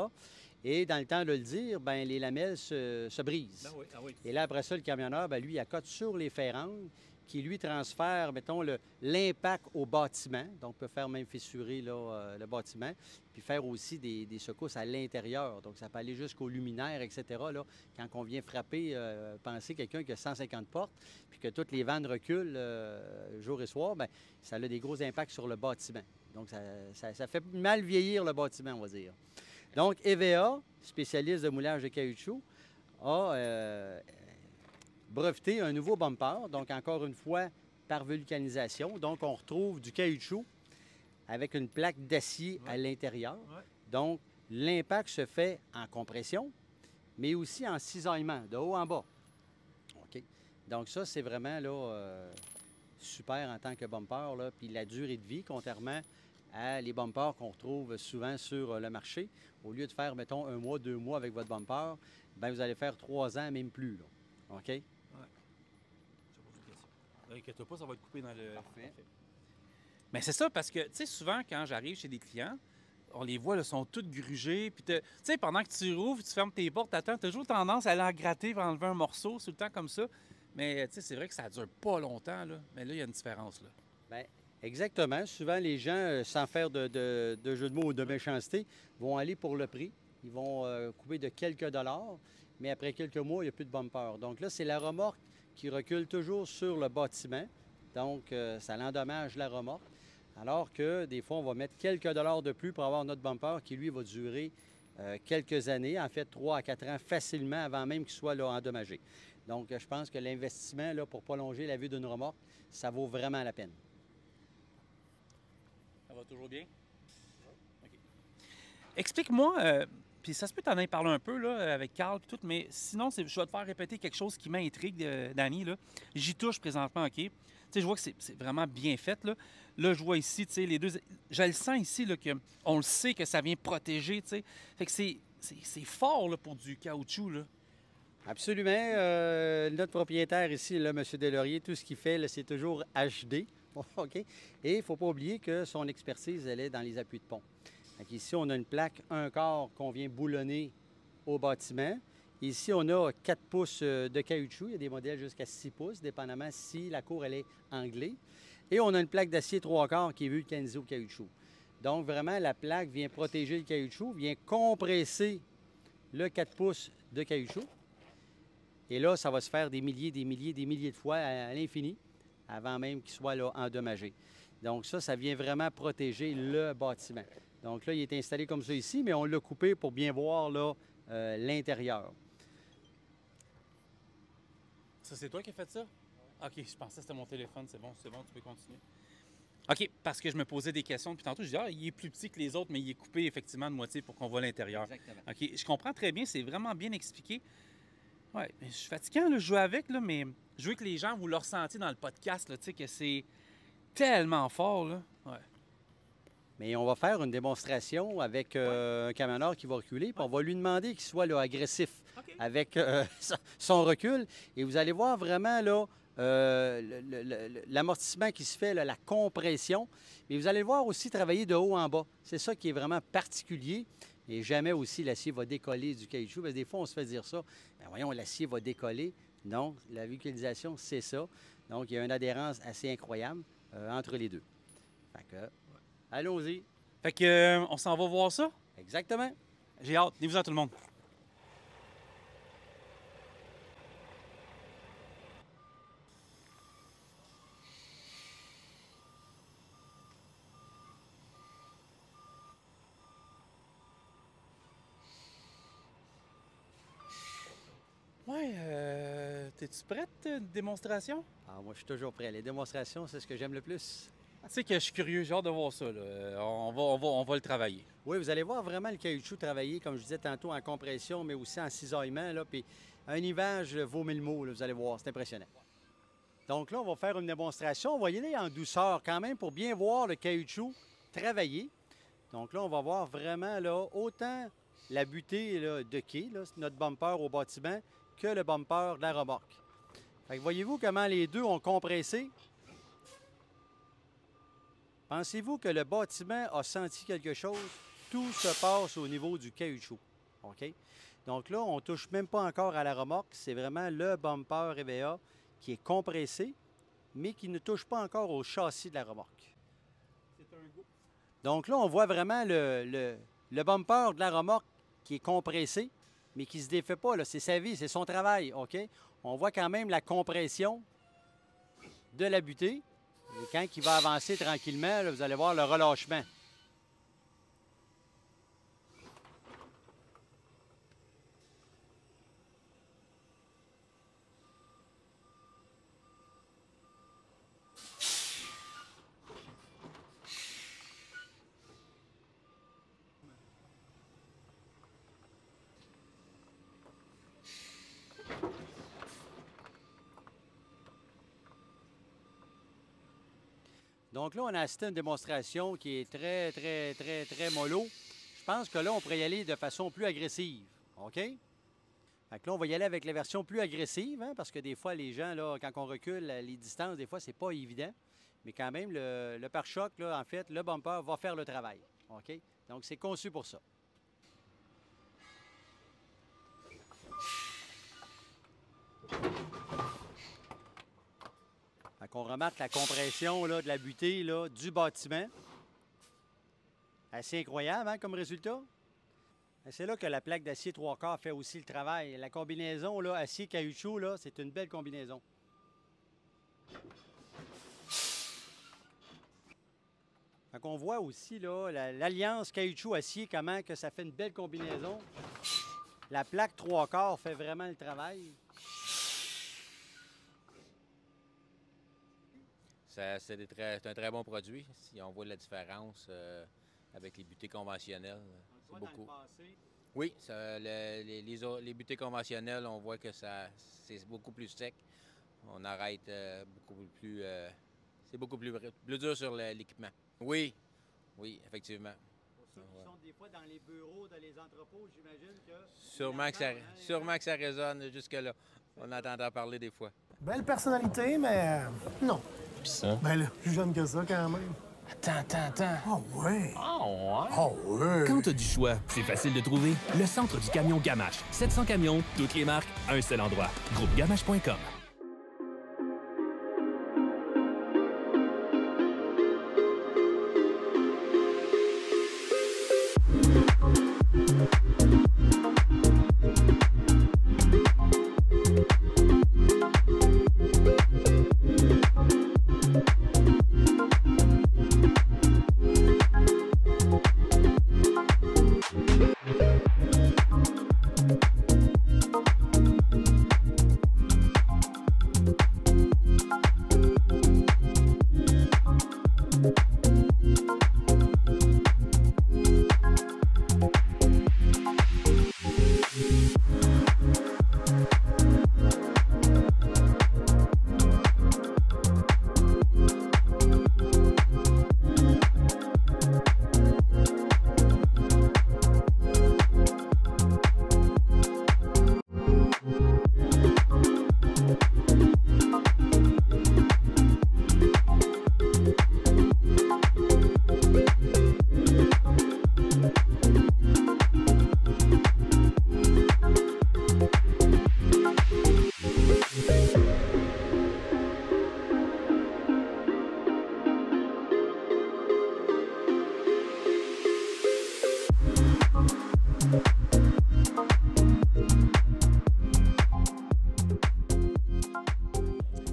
Et dans le temps de le dire, bien, les lamelles se brisent. Ah oui, ah oui. Et là, après ça, le camionneur, bien, lui, il accote sur les fer-angles qui, lui, transfère, mettons, l'impact au bâtiment. Donc, peut faire même fissurer là, le bâtiment, puis faire aussi des secousses à l'intérieur. Donc, ça peut aller jusqu'aux luminaires, etc. Là, quand on vient frapper, pensez quelqu'un qui a 150 portes, puis que toutes les vannes reculent jour et soir, bien, ça a des gros impacts sur le bâtiment. Donc, ça fait mal vieillir le bâtiment, on va dire. Donc, EVA, spécialiste de moulage de caoutchouc, a breveté un nouveau bumper, donc encore une fois par vulcanisation. Donc, on retrouve du caoutchouc avec une plaque d'acier à l'intérieur. Ouais. Donc, l'impact se fait en compression, mais aussi en cisaillement, de haut en bas. OK? Donc, ça, c'est vraiment là, super en tant que bumper, là. Puis la durée de vie, contrairement à les bumpers qu'on retrouve souvent sur le marché. Au lieu de faire, mettons, 1 mois, 2 mois avec votre bumper, bien, vous allez faire 3 ans, même plus. Là. OK? Oui. Inquiète pas, ça va être coupé dans le... Parfait. Mais c'est ça, parce que, tu sais, souvent, quand j'arrive chez des clients, on les voit, ils sont tous grugés. Puis, tu sais, pendant que tu rouvres, tu fermes tes portes, t'attends, tu as toujours tendance à aller en gratter pour enlever un morceau, tout le temps comme ça. Mais, tu sais, c'est vrai que ça dure pas longtemps, là. Mais là, il y a une différence, là. Bien, exactement. Souvent, les gens, sans faire de jeu de mots ou de méchanceté, vont aller pour le prix. Ils vont couper de quelques dollars, mais après quelques mois, il n'y a plus de bumper. Donc là, c'est la remorque qui recule toujours sur le bâtiment. Donc, ça l'endommage la remorque. Alors que des fois, on va mettre quelques dollars de plus pour avoir notre bumper qui, lui, va durer quelques années, en fait 3 à 4 ans facilement avant même qu'il soit là, endommagé. Donc, je pense que l'investissement là, pour prolonger la vie d'une remorque, ça vaut vraiment la peine. Ça va toujours bien? Okay. Explique-moi, puis ça se peut t'en aller parler un peu là, avec Carl et tout, mais sinon, je vais te faire répéter quelque chose qui m'intrigue, Danny. J'y touche présentement, OK? Tu sais, je vois que c'est vraiment bien fait, là. Là, je vois ici, tu sais, les deux... Je le sens ici, là, qu'on le sait que ça vient protéger, tu sais. Fait que c'est fort, là, pour du caoutchouc, là. Absolument. Notre propriétaire ici, là, M. Delaurier, tout ce qu'il fait, c'est toujours HD. OK? Et il ne faut pas oublier que son expertise, elle est dans les appuis de pont. Donc ici, on a une plaque 1/4 qu'on vient boulonner au bâtiment. Ici, on a 4 pouces de caoutchouc. Il y a des modèles jusqu'à 6 pouces, dépendamment si la cour elle est anglée. Et on a une plaque d'acier 3/4 qui est vulcanisée au caoutchouc. Donc, vraiment, la plaque vient protéger le caoutchouc, vient compresser le 4 pouces de caoutchouc. Et là, ça va se faire des milliers de fois à l'infini, avant même qu'il soit là, endommagé. Donc ça vient vraiment protéger le bâtiment. Donc là, il est installé comme ça ici, mais on l'a coupé pour bien voir là l'intérieur. Ça, c'est toi qui as fait ça? OK, je pensais que c'était mon téléphone. C'est bon, tu peux continuer. OK, parce que je me posais des questions, puis tantôt, je disais, il est plus petit que les autres, mais il est coupé effectivement de moitié pour qu'on voit l'intérieur. Exactement. OK, je comprends très bien, c'est vraiment bien expliqué. Oui, je suis fatiguant, là, je joue avec, là, mais je veux que les gens, vous le ressentiez dans le podcast, là, que c'est tellement fort. Là. Ouais. Mais on va faire une démonstration avec un camionneur qui va reculer, puis on va lui demander qu'il soit là, agressif avec son recul. Et vous allez voir vraiment là l'amortissement qui se fait, là, la compression. Mais vous allez voir aussi travailler de haut en bas. C'est ça qui est vraiment particulier. Et jamais aussi l'acier va décoller du caoutchouc. Parce que des fois, on se fait dire ça. Bien, voyons, l'acier va décoller. Non, la vulcanisation, c'est ça. Donc, il y a une adhérence assez incroyable entre les deux. Fait que, allons-y. Fait que, on s'en va voir ça? Exactement. J'ai hâte. Venez-vous-en tout le monde. Ouais, t'es-tu prête, une démonstration? Ah, moi, je suis toujours prêt. Les démonstrations, c'est ce que j'aime le plus. Tu sais que je suis curieux, j'ai hâte de voir ça. Là. On va le travailler. Oui, vous allez voir vraiment le caoutchouc travailler, comme je disais tantôt, en compression, mais aussi en cisaillement. Là, puis un nivage vaut 1000 mots, là, vous allez voir, c'est impressionnant. Donc là, on va faire une démonstration. On va y aller en douceur quand même pour bien voir le caoutchouc travailler. Donc là, on va voir vraiment là, autant la butée là, de quai, là, notre bumper au bâtiment, que le bumper de la remorque. Fait que voyez-vous comment les deux ont compressé? Pensez-vous que le bâtiment a senti quelque chose? Tout se passe au niveau du caoutchouc. OK? Donc là, on ne touche même pas encore à la remorque. C'est vraiment le bumper EVA qui est compressé, mais qui ne touche pas encore au châssis de la remorque. C'est un go. Donc là, on voit vraiment le bumper de la remorque qui est compressé, mais qui ne se défait pas. C'est sa vie, c'est son travail. OK? On voit quand même la compression de la butée. Et quand il va avancer tranquillement, là, vous allez voir le relâchement. Donc là, on a assisté à une démonstration qui est très mollo. Je pense que là, on pourrait y aller de façon plus agressive. OK? Fait que là, on va y aller avec la version plus agressive, hein, parce que des fois, les gens, là, quand on recule les distances, des fois, c'est pas évident. Mais quand même, le pare-choc, là, en fait, le bumper va faire le travail. OK? Donc, c'est conçu pour ça. Fait qu'on remarque la compression là, de la butée là, du bâtiment. Assez incroyable hein, comme résultat. C'est là que la plaque d'acier 3/4 fait aussi le travail. La combinaison là, acier-caoutchouc, c'est une belle combinaison. Fait qu'on voit aussi là, l'alliance caoutchouc-acier, comment que ça fait une belle combinaison. La plaque 3/4 fait vraiment le travail. C'est un très bon produit. Si on voit la différence avec les butées conventionnelles, c'est beaucoup. Oui, les butées conventionnelles, on voit que c'est beaucoup plus sec. On arrête beaucoup plus... c'est beaucoup plus dur sur l'équipement. Oui, oui, effectivement. Pour ceux qui sont des fois dans les bureaux, dans les entrepôts, j'imagine que... Sûrement que ça résonne jusque-là. On entend parler des fois. Belle personnalité, mais non. Pis ça? Ben là, plus jeune que ça quand même. Attends. Oh ouais. Oh ouais? ouais. Quand t'as du choix, c'est facile de trouver. Le centre du camion Gamache. 700 camions, toutes les marques, un seul endroit. Groupegamache.com.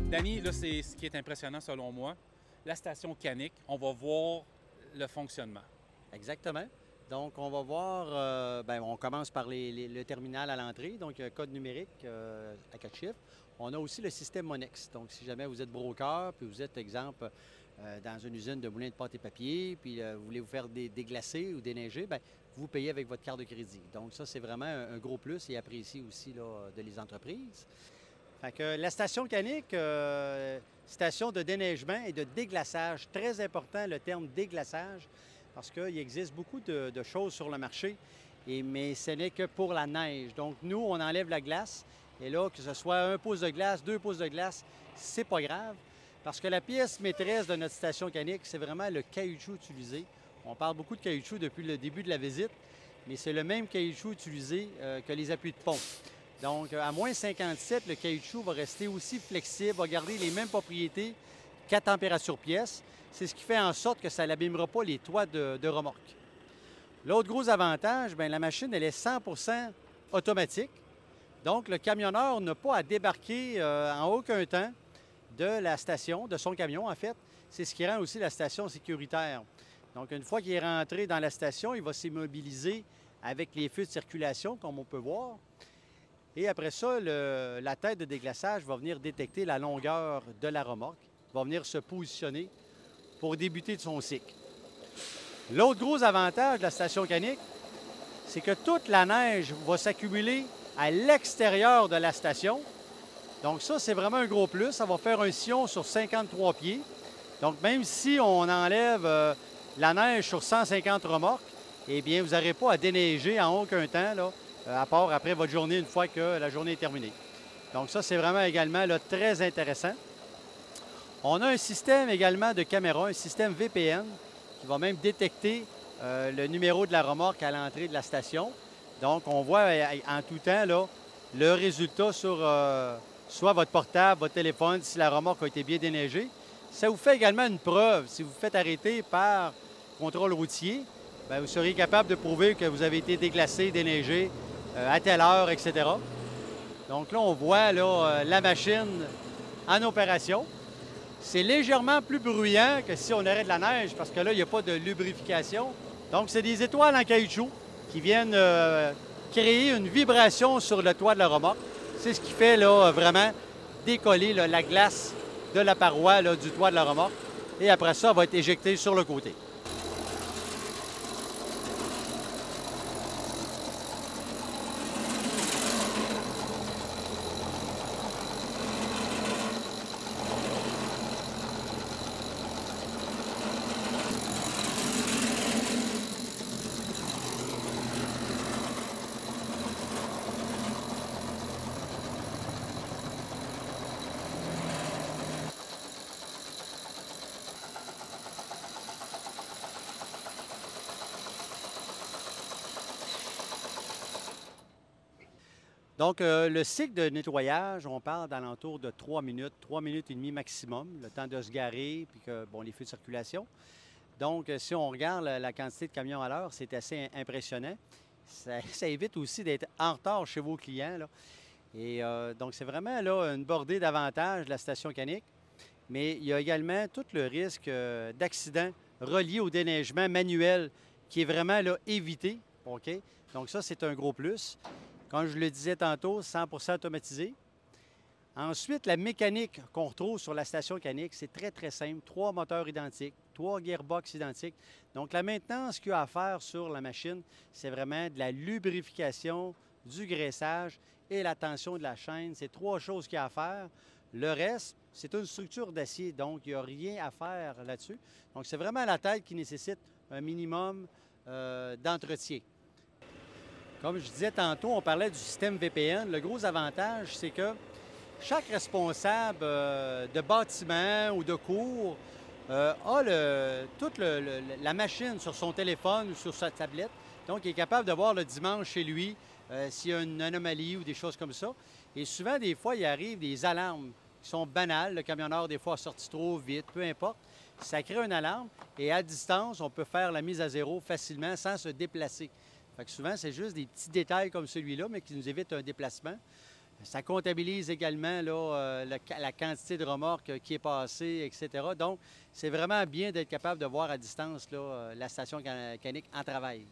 Danny, là, c'est ce qui est impressionnant selon moi. La station Canic, on va voir le fonctionnement. Exactement. Donc, on va voir, on commence par le terminal à l'entrée, donc code numérique à 4 chiffres. On a aussi le système Monex. Donc, si jamais vous êtes broker, puis vous êtes, exemple, dans une usine de moulins de pâte et papier, puis vous voulez vous faire déglacer ou déneiger, bien, vous payez avec votre carte de crédit. Donc, ça, c'est vraiment un gros plus et apprécié aussi là, de les entreprises. Fait que la station Canic, station de déneigement et de déglaçage, très important le terme déglaçage, parce qu'il existe beaucoup de choses sur le marché, mais ce n'est que pour la neige. Donc, nous, on enlève la glace, et là, que ce soit 1 pouce de glace, 2 pouces de glace, c'est pas grave, parce que la pièce maîtresse de notre station Canic, c'est vraiment le caoutchouc utilisé. On parle beaucoup de caoutchouc depuis le début de la visite, mais c'est le même caoutchouc utilisé que les appuis de pompe. Donc, à moins 57, le caoutchouc va rester aussi flexible, va garder les mêmes propriétés qu'à température pièce. C'est ce qui fait en sorte que ça n'abîmera pas les toits de remorque. L'autre gros avantage, bien, la machine, elle est 100 % automatique. Donc, le camionneur n'a pas à débarquer en aucun temps de la station, de son camion, en fait. C'est ce qui rend aussi la station sécuritaire. Donc, une fois qu'il est rentré dans la station, il va s'immobiliser avec les feux de circulation, comme on peut voir. Et après ça, la tête de déglaçage va venir détecter la longueur de la remorque, va venir se positionner pour débuter de son cycle. L'autre gros avantage de la station Canic, c'est que toute la neige va s'accumuler à l'extérieur de la station. Donc ça, c'est vraiment un gros plus. Ça va faire un sillon sur 53 pieds. Donc même si on enlève la neige sur 150 remorques, eh bien, vous n'aurez pas à déneiger en aucun temps, là, à part après votre journée, une fois que la journée est terminée. Donc ça, c'est vraiment également là, très intéressant. On a un système également de caméra, un système VPN, qui va même détecter le numéro de la remorque à l'entrée de la station. Donc, on voit en tout temps là, le résultat sur soit votre portable, votre téléphone, si la remorque a été bien déneigée. Ça vous fait également une preuve. Si vous vous faites arrêter par contrôle routier, bien, vous seriez capable de prouver que vous avez été déglacé, déneigé, à telle heure, etc. Donc là, on voit là, la machine en opération. C'est légèrement plus bruyant que si on aurait de la neige parce que là, il n'y a pas de lubrification. Donc, c'est des étoiles en caoutchouc qui viennent créer une vibration sur le toit de la remorque. C'est ce qui fait là, vraiment décoller là, la glace de la paroi là, du toit de la remorque. Et après ça, elle va être éjectée sur le côté. Donc, le cycle de nettoyage, on parle d'alentour de 3 minutes et demie maximum, le temps de se garer, puis que, bon, les feux de circulation. Donc, si on regarde la quantité de camions à l'heure, c'est assez impressionnant. Ça évite aussi d'être en retard chez vos clients, là. Et donc, c'est vraiment là une bordée d'avantages de la station Canic. Mais il y a également tout le risque d'accident relié au déneigement manuel qui est vraiment là évité. OK? Donc, ça, c'est un gros plus. Comme je le disais tantôt, 100 % automatisé. Ensuite, la mécanique qu'on retrouve sur la station Canic, c'est très, très simple. 3 moteurs identiques, 3 gearbox identiques. Donc, la maintenance qu'il y a à faire sur la machine, c'est vraiment de la lubrification, du graissage et la tension de la chaîne. C'est 3 choses qu'il y a à faire. Le reste, c'est une structure d'acier, donc il n'y a rien à faire là-dessus. Donc, c'est vraiment la tête qui nécessite un minimum d'entretien. Comme je disais tantôt, on parlait du système VPN. Le gros avantage, c'est que chaque responsable de bâtiment ou de cours a toute la machine sur son téléphone ou sur sa tablette. Donc, il est capable de voir le dimanche chez lui s'il y a une anomalie ou des choses comme ça. Et souvent, des fois, il arrive des alarmes qui sont banales. Le camionneur, des fois, a sorti trop vite, peu importe. Ça crée une alarme et à distance, on peut faire la mise à zéro facilement sans se déplacer. Fait que souvent, c'est juste des petits détails comme celui-là, mais qui nous évitent un déplacement. Ça comptabilise également là, la quantité de remorques qui est passée, etc. Donc, c'est vraiment bien d'être capable de voir à distance là, la station Canic en travail.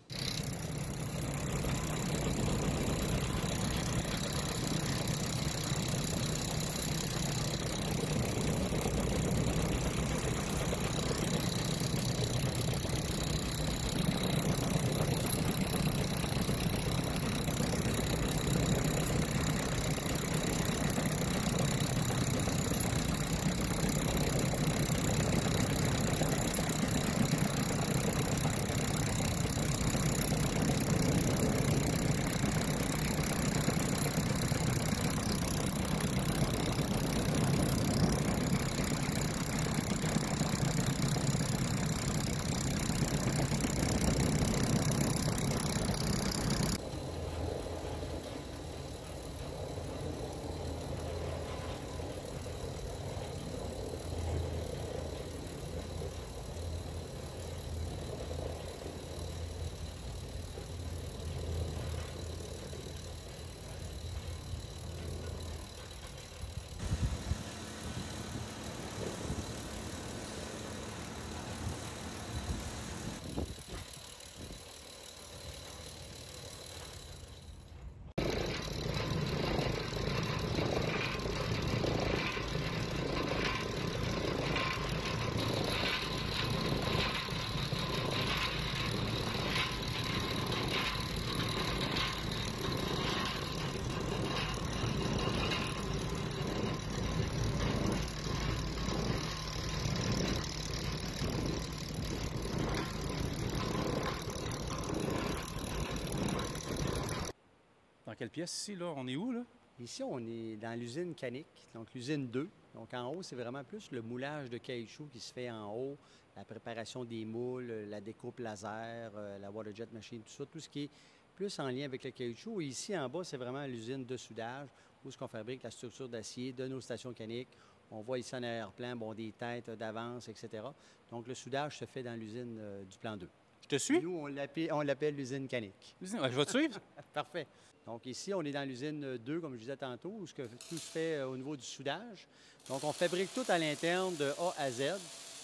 Dans quelle pièce ici, là? On est où, là? Ici, on est dans l'usine Canic, donc l'usine 2. Donc en haut, c'est vraiment plus le moulage de caoutchouc qui se fait en haut, la préparation des moules, la découpe laser, la waterjet machine, tout ça, tout ce qui est plus en lien avec le caoutchouc. Et ici, en bas, c'est vraiment l'usine de soudage, où ce qu'on fabrique la structure d'acier de nos stations Canic. On voit ici en arrière-plan, bon, des têtes d'avance, etc. Donc le soudage se fait dans l'usine du plan 2. Je te suis? Nous, on l'appelle l'usine Canic. Je vais te suivre? Parfait. Donc ici, on est dans l'usine 2, comme je disais tantôt, où tout se fait au niveau du soudage. Donc on fabrique tout à l'interne de A à Z.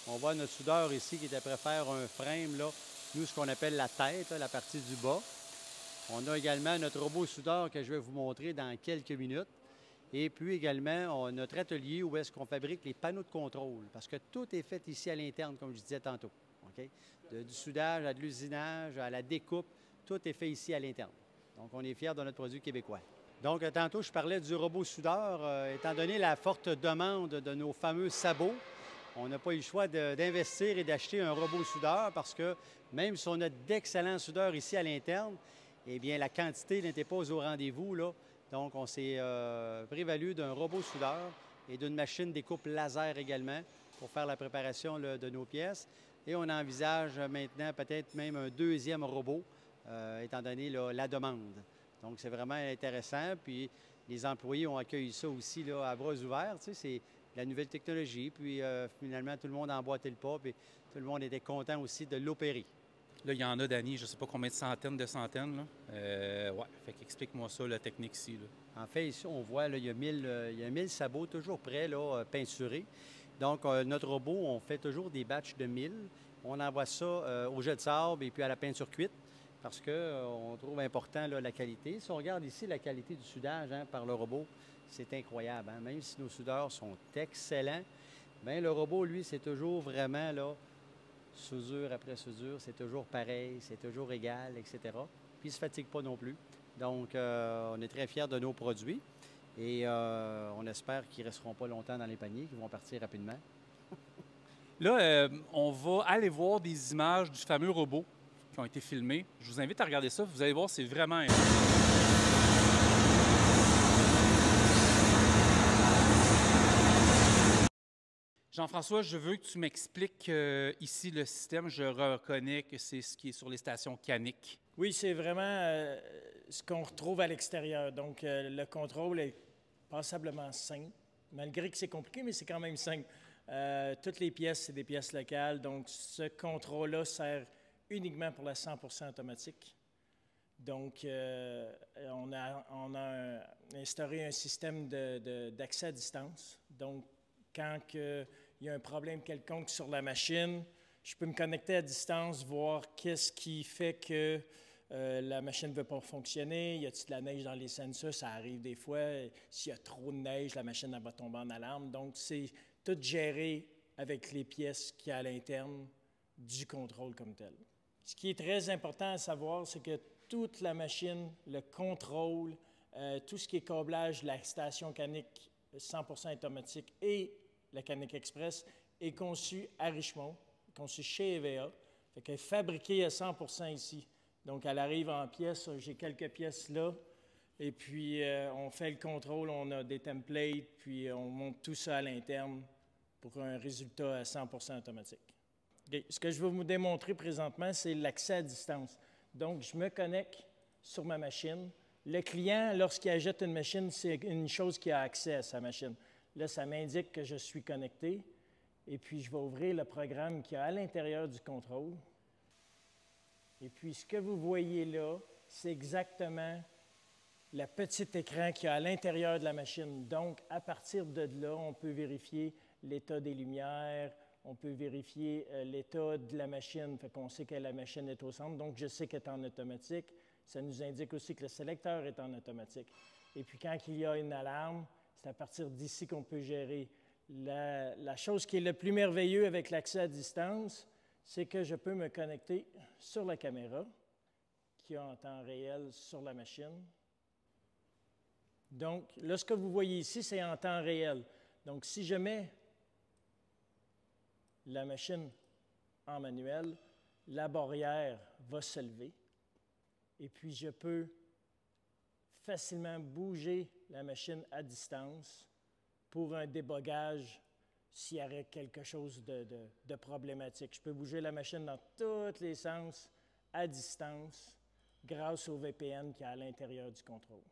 On voit notre soudeur ici qui est après faire un frame, là, nous, ce qu'on appelle la tête, là, la partie du bas. On a également notre robot soudeur que je vais vous montrer dans quelques minutes. Et puis également, on a notre atelier où est-ce qu'on fabrique les panneaux de contrôle, parce que tout est fait ici à l'interne, comme je disais tantôt. Okay? Du soudage à de l'usinage, à la découpe, tout est fait ici à l'interne. Donc, on est fiers de notre produit québécois. Donc, tantôt, je parlais du robot soudeur. Étant donné la forte demande de nos fameux sabots, on n'a pas eu le choix d'investir et d'acheter un robot soudeur parce que même si on a d'excellents soudeurs ici à l'interne, eh bien, la quantité n'était pas au rendez-vous, là. Donc, on s'est prévalu d'un robot soudeur et d'une machine découpe laser également pour faire la préparation là, de nos pièces. Et on envisage maintenant peut-être même un deuxième robot, étant donné là, la demande. Donc, c'est vraiment intéressant. Puis, les employés ont accueilli ça aussi là, à bras ouverts. Tu sais, c'est la nouvelle technologie. Puis, finalement, tout le monde a emboîté le pas. Puis, tout le monde était content aussi de l'opérer. Là, il y en a, Danny, je ne sais pas combien de centaines. Là. Ouais, fait qu'explique-moi ça, la technique ici. Là. En fait, ici, on voit, là, il y a 1000 sabots toujours prêts, là, peinturés. Donc, notre robot, on fait toujours des batchs de 1000. On envoie ça au jet de sable et puis à la peinture cuite parce qu'on trouve important là, la qualité. Si on regarde ici la qualité du soudage par le robot, c'est incroyable. Hein? Même si nos soudeurs sont excellents, bien, le robot, lui, c'est toujours vraiment là, soudure après soudure, c'est toujours pareil, c'est toujours égal, etc. Puis, il ne se fatigue pas non plus. Donc, on est très fiers de nos produits et on espère qu'ils ne resteront pas longtemps dans les paniers, qu'ils vont partir rapidement. Là, on va aller voir des images du fameux robot qui ont été filmées. Je vous invite à regarder ça. Vous allez voir, c'est vraiment... Jean-François, je veux que tu m'expliques ici le système. Je reconnais que c'est ce qui est sur les stations Canic. Oui, c'est vraiment ce qu'on retrouve à l'extérieur. Donc, le contrôle est passablement simple, malgré que c'est compliqué, mais c'est quand même simple. Toutes les pièces, c'est des pièces locales. Donc, ce contrôle-là sert uniquement pour la 100% automatique. Donc, on a instauré un système d'accès à distance. Donc, quand il y a un problème quelconque sur la machine, je peux me connecter à distance, voir qu'est-ce qui fait que la machine ne veut pas fonctionner. Y a-t-il de la neige dans les sensors? Ça arrive des fois. S'il y a trop de neige, la machine elle va tomber en alarme. Donc, c'est tout géré avec les pièces qu'il y a à l'interne du contrôle comme tel. Ce qui est très important à savoir, c'est que toute la machine, le contrôle, tout ce qui est câblage, la station Canic 100% automatique et la Canic Express est conçu à Richmond, conçu chez EVA, fait qu'elle est fabriquée à 100% ici. Donc, elle arrive en pièces. J'ai quelques pièces là. Et puis, on fait le contrôle, on a des templates, puis on monte tout ça à l'interne pour un résultat à 100% automatique. Okay. Ce que je vais vous démontrer présentement, c'est l'accès à distance. Donc, je me connecte sur ma machine. Le client, lorsqu'il achète une machine, c'est une chose qui a accès à sa machine. Là, ça m'indique que je suis connecté. Et puis, je vais ouvrir le programme qui est à l'intérieur du contrôle. Et puis, ce que vous voyez là, c'est exactement le petit écran qu'il y a à l'intérieur de la machine. Donc, à partir de là, on peut vérifier l'état des lumières, on peut vérifier l'état de la machine, fait qu'on sait que la machine est au centre. Donc, je sais qu'elle est en automatique. Ça nous indique aussi que le sélecteur est en automatique. Et puis, quand il y a une alarme, c'est à partir d'ici qu'on peut gérer. La chose qui est le plus merveilleux avec l'accès à distance, c'est que je peux me connecter sur la caméra qui est en temps réel sur la machine. Donc, là, ce que vous voyez ici, c'est en temps réel. Donc, si je mets la machine en manuel, la barrière va se lever et puis je peux facilement bouger la machine à distance pour un débogage s'il y aurait quelque chose de problématique. Je peux bouger la machine dans tous les sens à distance grâce au VPN qui est à l'intérieur du contrôle.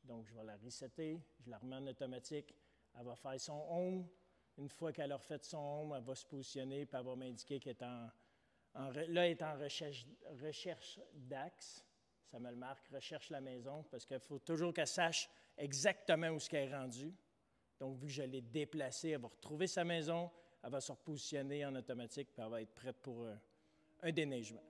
Donc, je vais la resetter, je la remets en automatique, elle va faire son home. Une fois qu'elle a refait son home, elle va se positionner puis elle va m'indiquer qu'elle est elle est en recherche d'axe. Ça me le marque, recherche la maison, parce qu'il faut toujours qu'elle sache exactement où elle est rendue. Donc, vu que je l'ai déplacée, elle va retrouver sa maison, elle va se repositionner en automatique, puis elle va être prête pour un déneigement.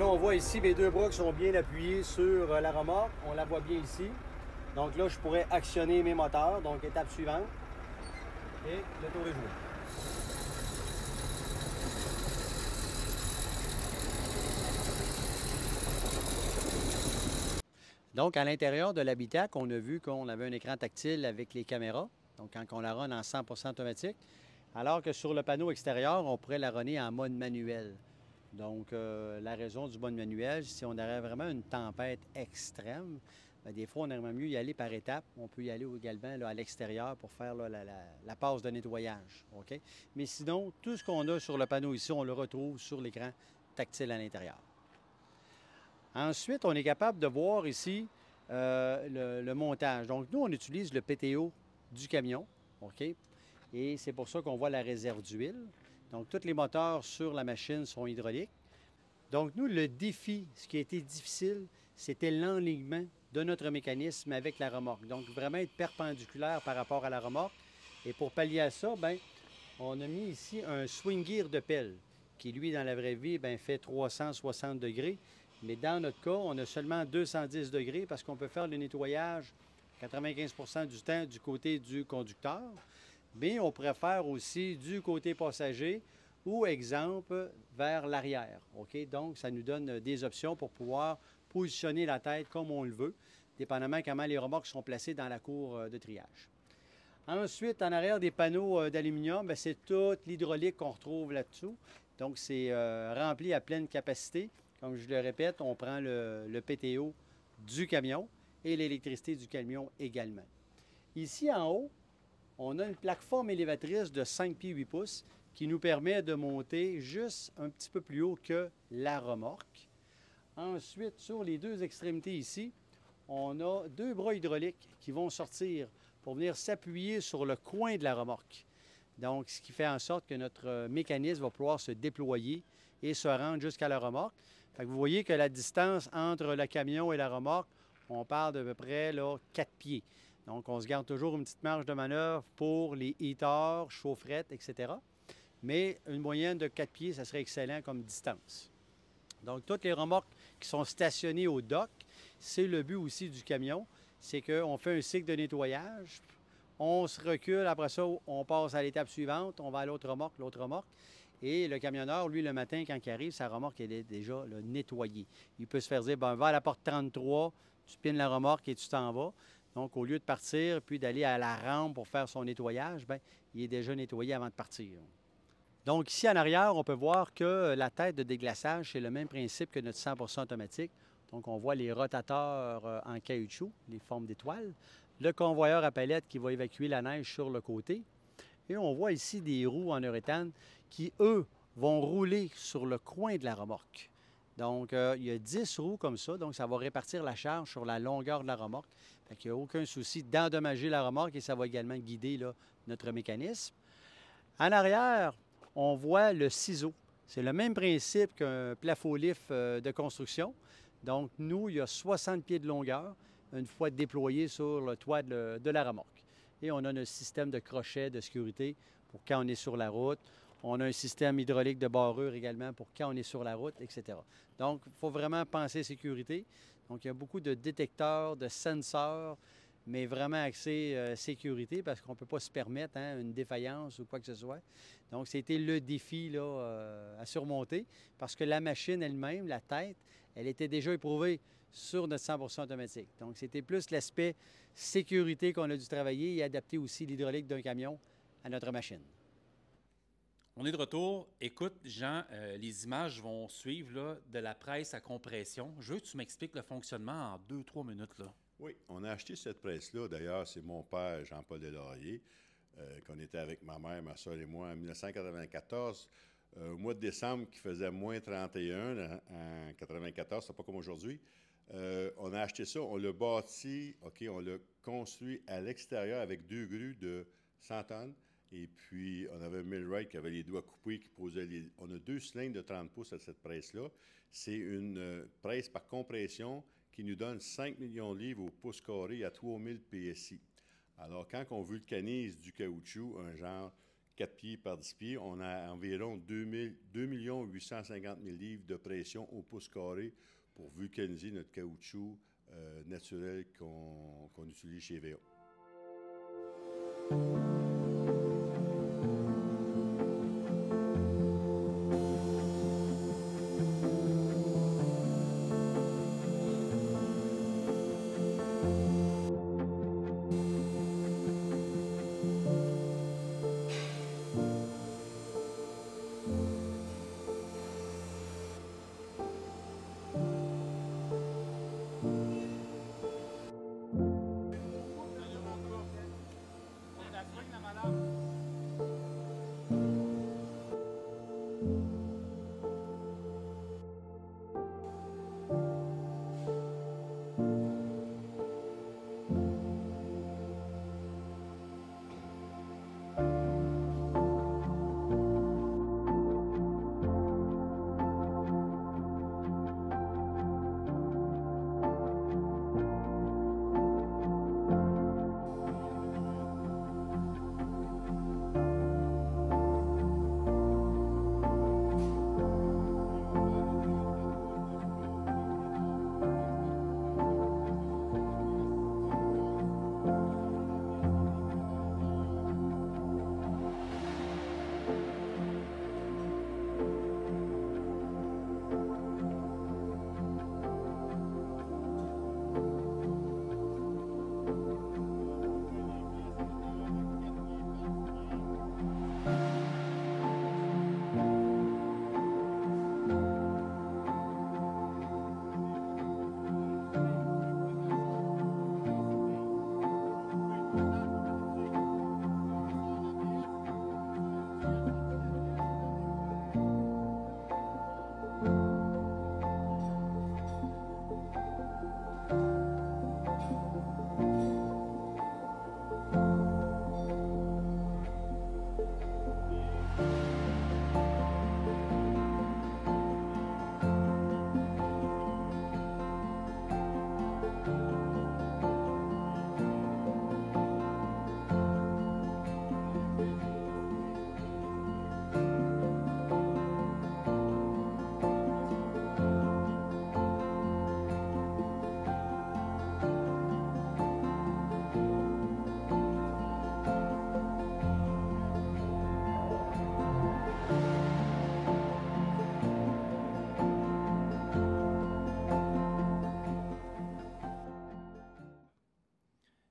là, on voit ici mes deux bras qui sont bien appuyés sur la remorque. On la voit bien ici. Donc là, je pourrais actionner mes moteurs. Donc, étape suivante. Et le tour est joué. Donc, à l'intérieur de l'habitacle, on a vu qu'on avait un écran tactile avec les caméras. Donc, quand on la run en 100% automatique. Alors que sur le panneau extérieur, on pourrait la runner en mode manuel. Donc, la raison du mode manuel, si on aurait vraiment une tempête extrême, bien, des fois, on aimerait mieux y aller par étapes. On peut y aller également là, à l'extérieur pour faire là, la passe de nettoyage. OK? Mais sinon, tout ce qu'on a sur le panneau ici, on le retrouve sur l'écran tactile à l'intérieur. Ensuite, on est capable de voir ici le montage. Donc, nous, on utilise le PTO du camion. OK? Et c'est pour ça qu'on voit la réserve d'huile. Donc, tous les moteurs sur la machine sont hydrauliques. Donc, nous, le défi, ce qui a été difficile, c'était l'enlignement de notre mécanisme avec la remorque. Donc, vraiment être perpendiculaire par rapport à la remorque. Et pour pallier à ça, bien, on a mis ici un swing gear de pelle qui, lui, dans la vraie vie, bien, fait 360 degrés. Mais dans notre cas, on a seulement 210 degrés parce qu'on peut faire le nettoyage 95% du temps du côté du conducteur. Mais on pourrait faire aussi du côté passager ou, exemple, vers l'arrière. OK? Donc, ça nous donne des options pour pouvoir positionner la tête comme on le veut, dépendamment comment les remorques sont placées dans la cour de triage. Ensuite, en arrière des panneaux d'aluminium, bien, c'est toute l'hydraulique qu'on retrouve là-dessous. Donc, c'est rempli à pleine capacité. Comme je le répète, on prend le PTO du camion et l'électricité du camion également. Ici, en haut, on a une plateforme élévatrice de 5 pieds 8 pouces qui nous permet de monter juste un petit peu plus haut que la remorque. Ensuite, sur les deux extrémités ici, on a deux bras hydrauliques qui vont sortir pour venir s'appuyer sur le coin de la remorque. Donc, ce qui fait en sorte que notre mécanisme va pouvoir se déployer et se rendre jusqu'à la remorque. Fait que vous voyez que la distance entre le camion et la remorque, on parle d'à peu près là, 4 pieds. Donc, on se garde toujours une petite marge de manœuvre pour les heaters, chaufferettes, etc. Mais une moyenne de 4 pieds, ça serait excellent comme distance. Donc, toutes les remorques qui sont stationnées au dock, c'est le but aussi du camion, c'est qu'on fait un cycle de nettoyage, on se recule, après ça, on passe à l'étape suivante, on va à l'autre remorque, et le camionneur, lui, le matin, quand il arrive, sa remorque, elle est déjà là, nettoyée. Il peut se faire dire, ben, va à la porte 33, tu pines la remorque et tu t'en vas. Donc, au lieu de partir puis d'aller à la rampe pour faire son nettoyage, bien, il est déjà nettoyé avant de partir. Donc, ici en arrière, on peut voir que la tête de déglaçage, c'est le même principe que notre 100% automatique. Donc, on voit les rotateurs en caoutchouc, les formes d'étoiles. Le convoyeur à palette qui va évacuer la neige sur le côté. Et on voit ici des roues en uréthane qui, eux, vont rouler sur le coin de la remorque. Donc, il y a 10 roues comme ça, donc ça va répartir la charge sur la longueur de la remorque. Fait qu'il n'y a aucun souci d'endommager la remorque et ça va également guider là, notre mécanisme. En arrière, on voit le ciseau. C'est le même principe qu'un plafond-lift de construction. Donc, nous, il y a 60 pieds de longueur, une fois déployé sur le toit de la remorque. Et on a notre système de crochet de sécurité pour quand on est sur la route. On a un système hydraulique de barrure également pour quand on est sur la route, etc. Donc, il faut vraiment penser sécurité. Donc, il y a beaucoup de détecteurs, de sensors, mais vraiment axé sécurité parce qu'on ne peut pas se permettre une défaillance ou quoi que ce soit. Donc, c'était le défi là, à surmonter parce que la machine elle-même, la tête, elle était déjà éprouvée sur notre 100% automatique. Donc, c'était plus l'aspect sécurité qu'on a dû travailler et adapter aussi l'hydraulique d'un camion à notre machine. On est de retour. Écoute, Jean, les images vont suivre là, de la presse à compression. Je veux que tu m'expliques le fonctionnement en 2-3 minutes. Là. Oui, on a acheté cette presse-là. D'ailleurs, c'est mon père, Jean-Paul Deslauriers, qu'on était avec ma mère, ma soeur et moi en 1994. Au mois de décembre, qui faisait moins 31 en 1994, c'est pas comme aujourd'hui. On a acheté ça, on l'a bâti, OK, on l'a construit à l'extérieur avec 2 grues de 100 tonnes. Et puis, on avait un millwright qui avait les doigts coupés, qui posait les... On a 2 cylindres de 30 pouces à cette presse-là. C'est une presse par compression qui nous donne 5 millions de livres au pouce carré à 3000 PSI. Alors, quand on vulcanise du caoutchouc, un genre 4 pieds par 10 pieds. On a environ 2 850 000 livres de pression au pouce carré pour vulcaniser notre caoutchouc naturel qu'on utilise chez EVA.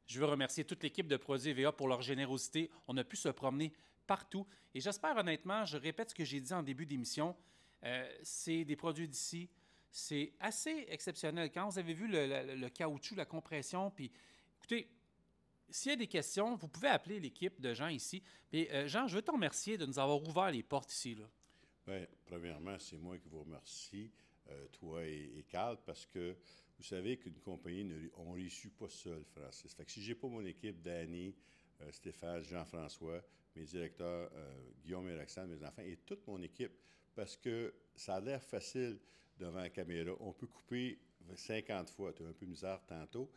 Je veux remercier toute l'équipe de Produits EVA pour leur générosité. On a pu se promener partout. Et j'espère honnêtement, je répète ce que j'ai dit en début d'émission, c'est des produits d'ici. C'est assez exceptionnel. Quand vous avez vu le caoutchouc, la compression, puis écoutez, s'il y a des questions, vous pouvez appeler l'équipe de Jean ici. Puis Jean, je veux te remercier de nous avoir ouvert les portes ici, là. Bien, premièrement, c'est moi qui vous remercie, toi et Carl, parce que vous savez qu'une compagnie, on ne réussit pas seul, Francis. Fait que si je n'ai pas mon équipe, Danny, Stéphane, Jean-François, mes directeurs, Guillaume et Roxane, mes enfants, et toute mon équipe, parce que ça a l'air facile devant la caméra. On peut couper 50 fois. Tu as un peu de misère tantôt.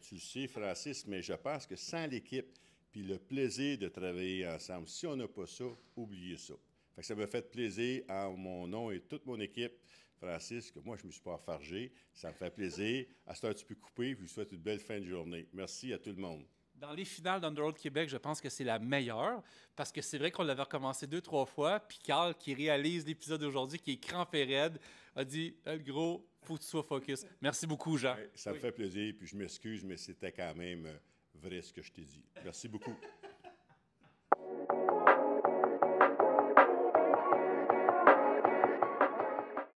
Tu le sais, Francis, mais je pense que sans l'équipe, puis le plaisir de travailler ensemble, si on n'a pas ça, oubliez ça. Fait que ça m'a fait plaisir, en mon nom et toute mon équipe, Francis, que moi, je ne me suis pas enfargé. Ça me fait plaisir. À ce temps, tu peux couper. Je vous souhaite une belle fin de journée. Merci à tout le monde. Dans les finales d'Underroad Québec, je pense que c'est la meilleure, parce que c'est vrai qu'on l'avait recommencé 2-3 fois, puis Carl, qui réalise l'épisode d'aujourd'hui, qui est crampé raide, a dit « Le gros, faut que tu sois focus. » Merci beaucoup, Jean. Ça me fait plaisir, puis je m'excuse, mais c'était quand même vrai ce que je t'ai dit. Merci beaucoup.